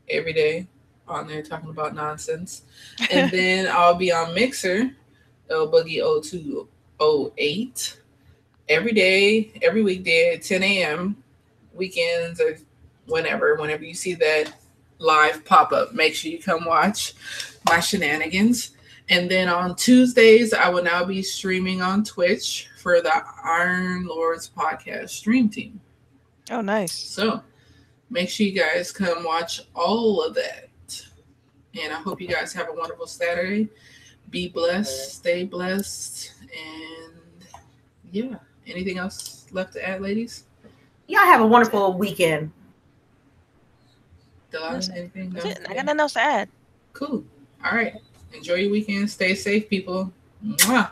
every day on there talking about nonsense. And then I'll be on Mixer, LBOOGIE 0208. Every day, every weekday at 10 a.m. Weekends or whenever you see that live pop up, make sure you come watch my shenanigans. And then on Tuesdays, I will now be streaming on Twitch for the Iron Lords podcast stream team. Oh, nice. So make sure you guys come watch all of that. And I hope you guys have a wonderful Saturday. Be blessed, stay blessed, and yeah. Anything else left to add, ladies? Y'all have a wonderful weekend. Delilah, anything? No? I got nothing else to add. Cool. All right. Enjoy your weekend. Stay safe, people. Mwah.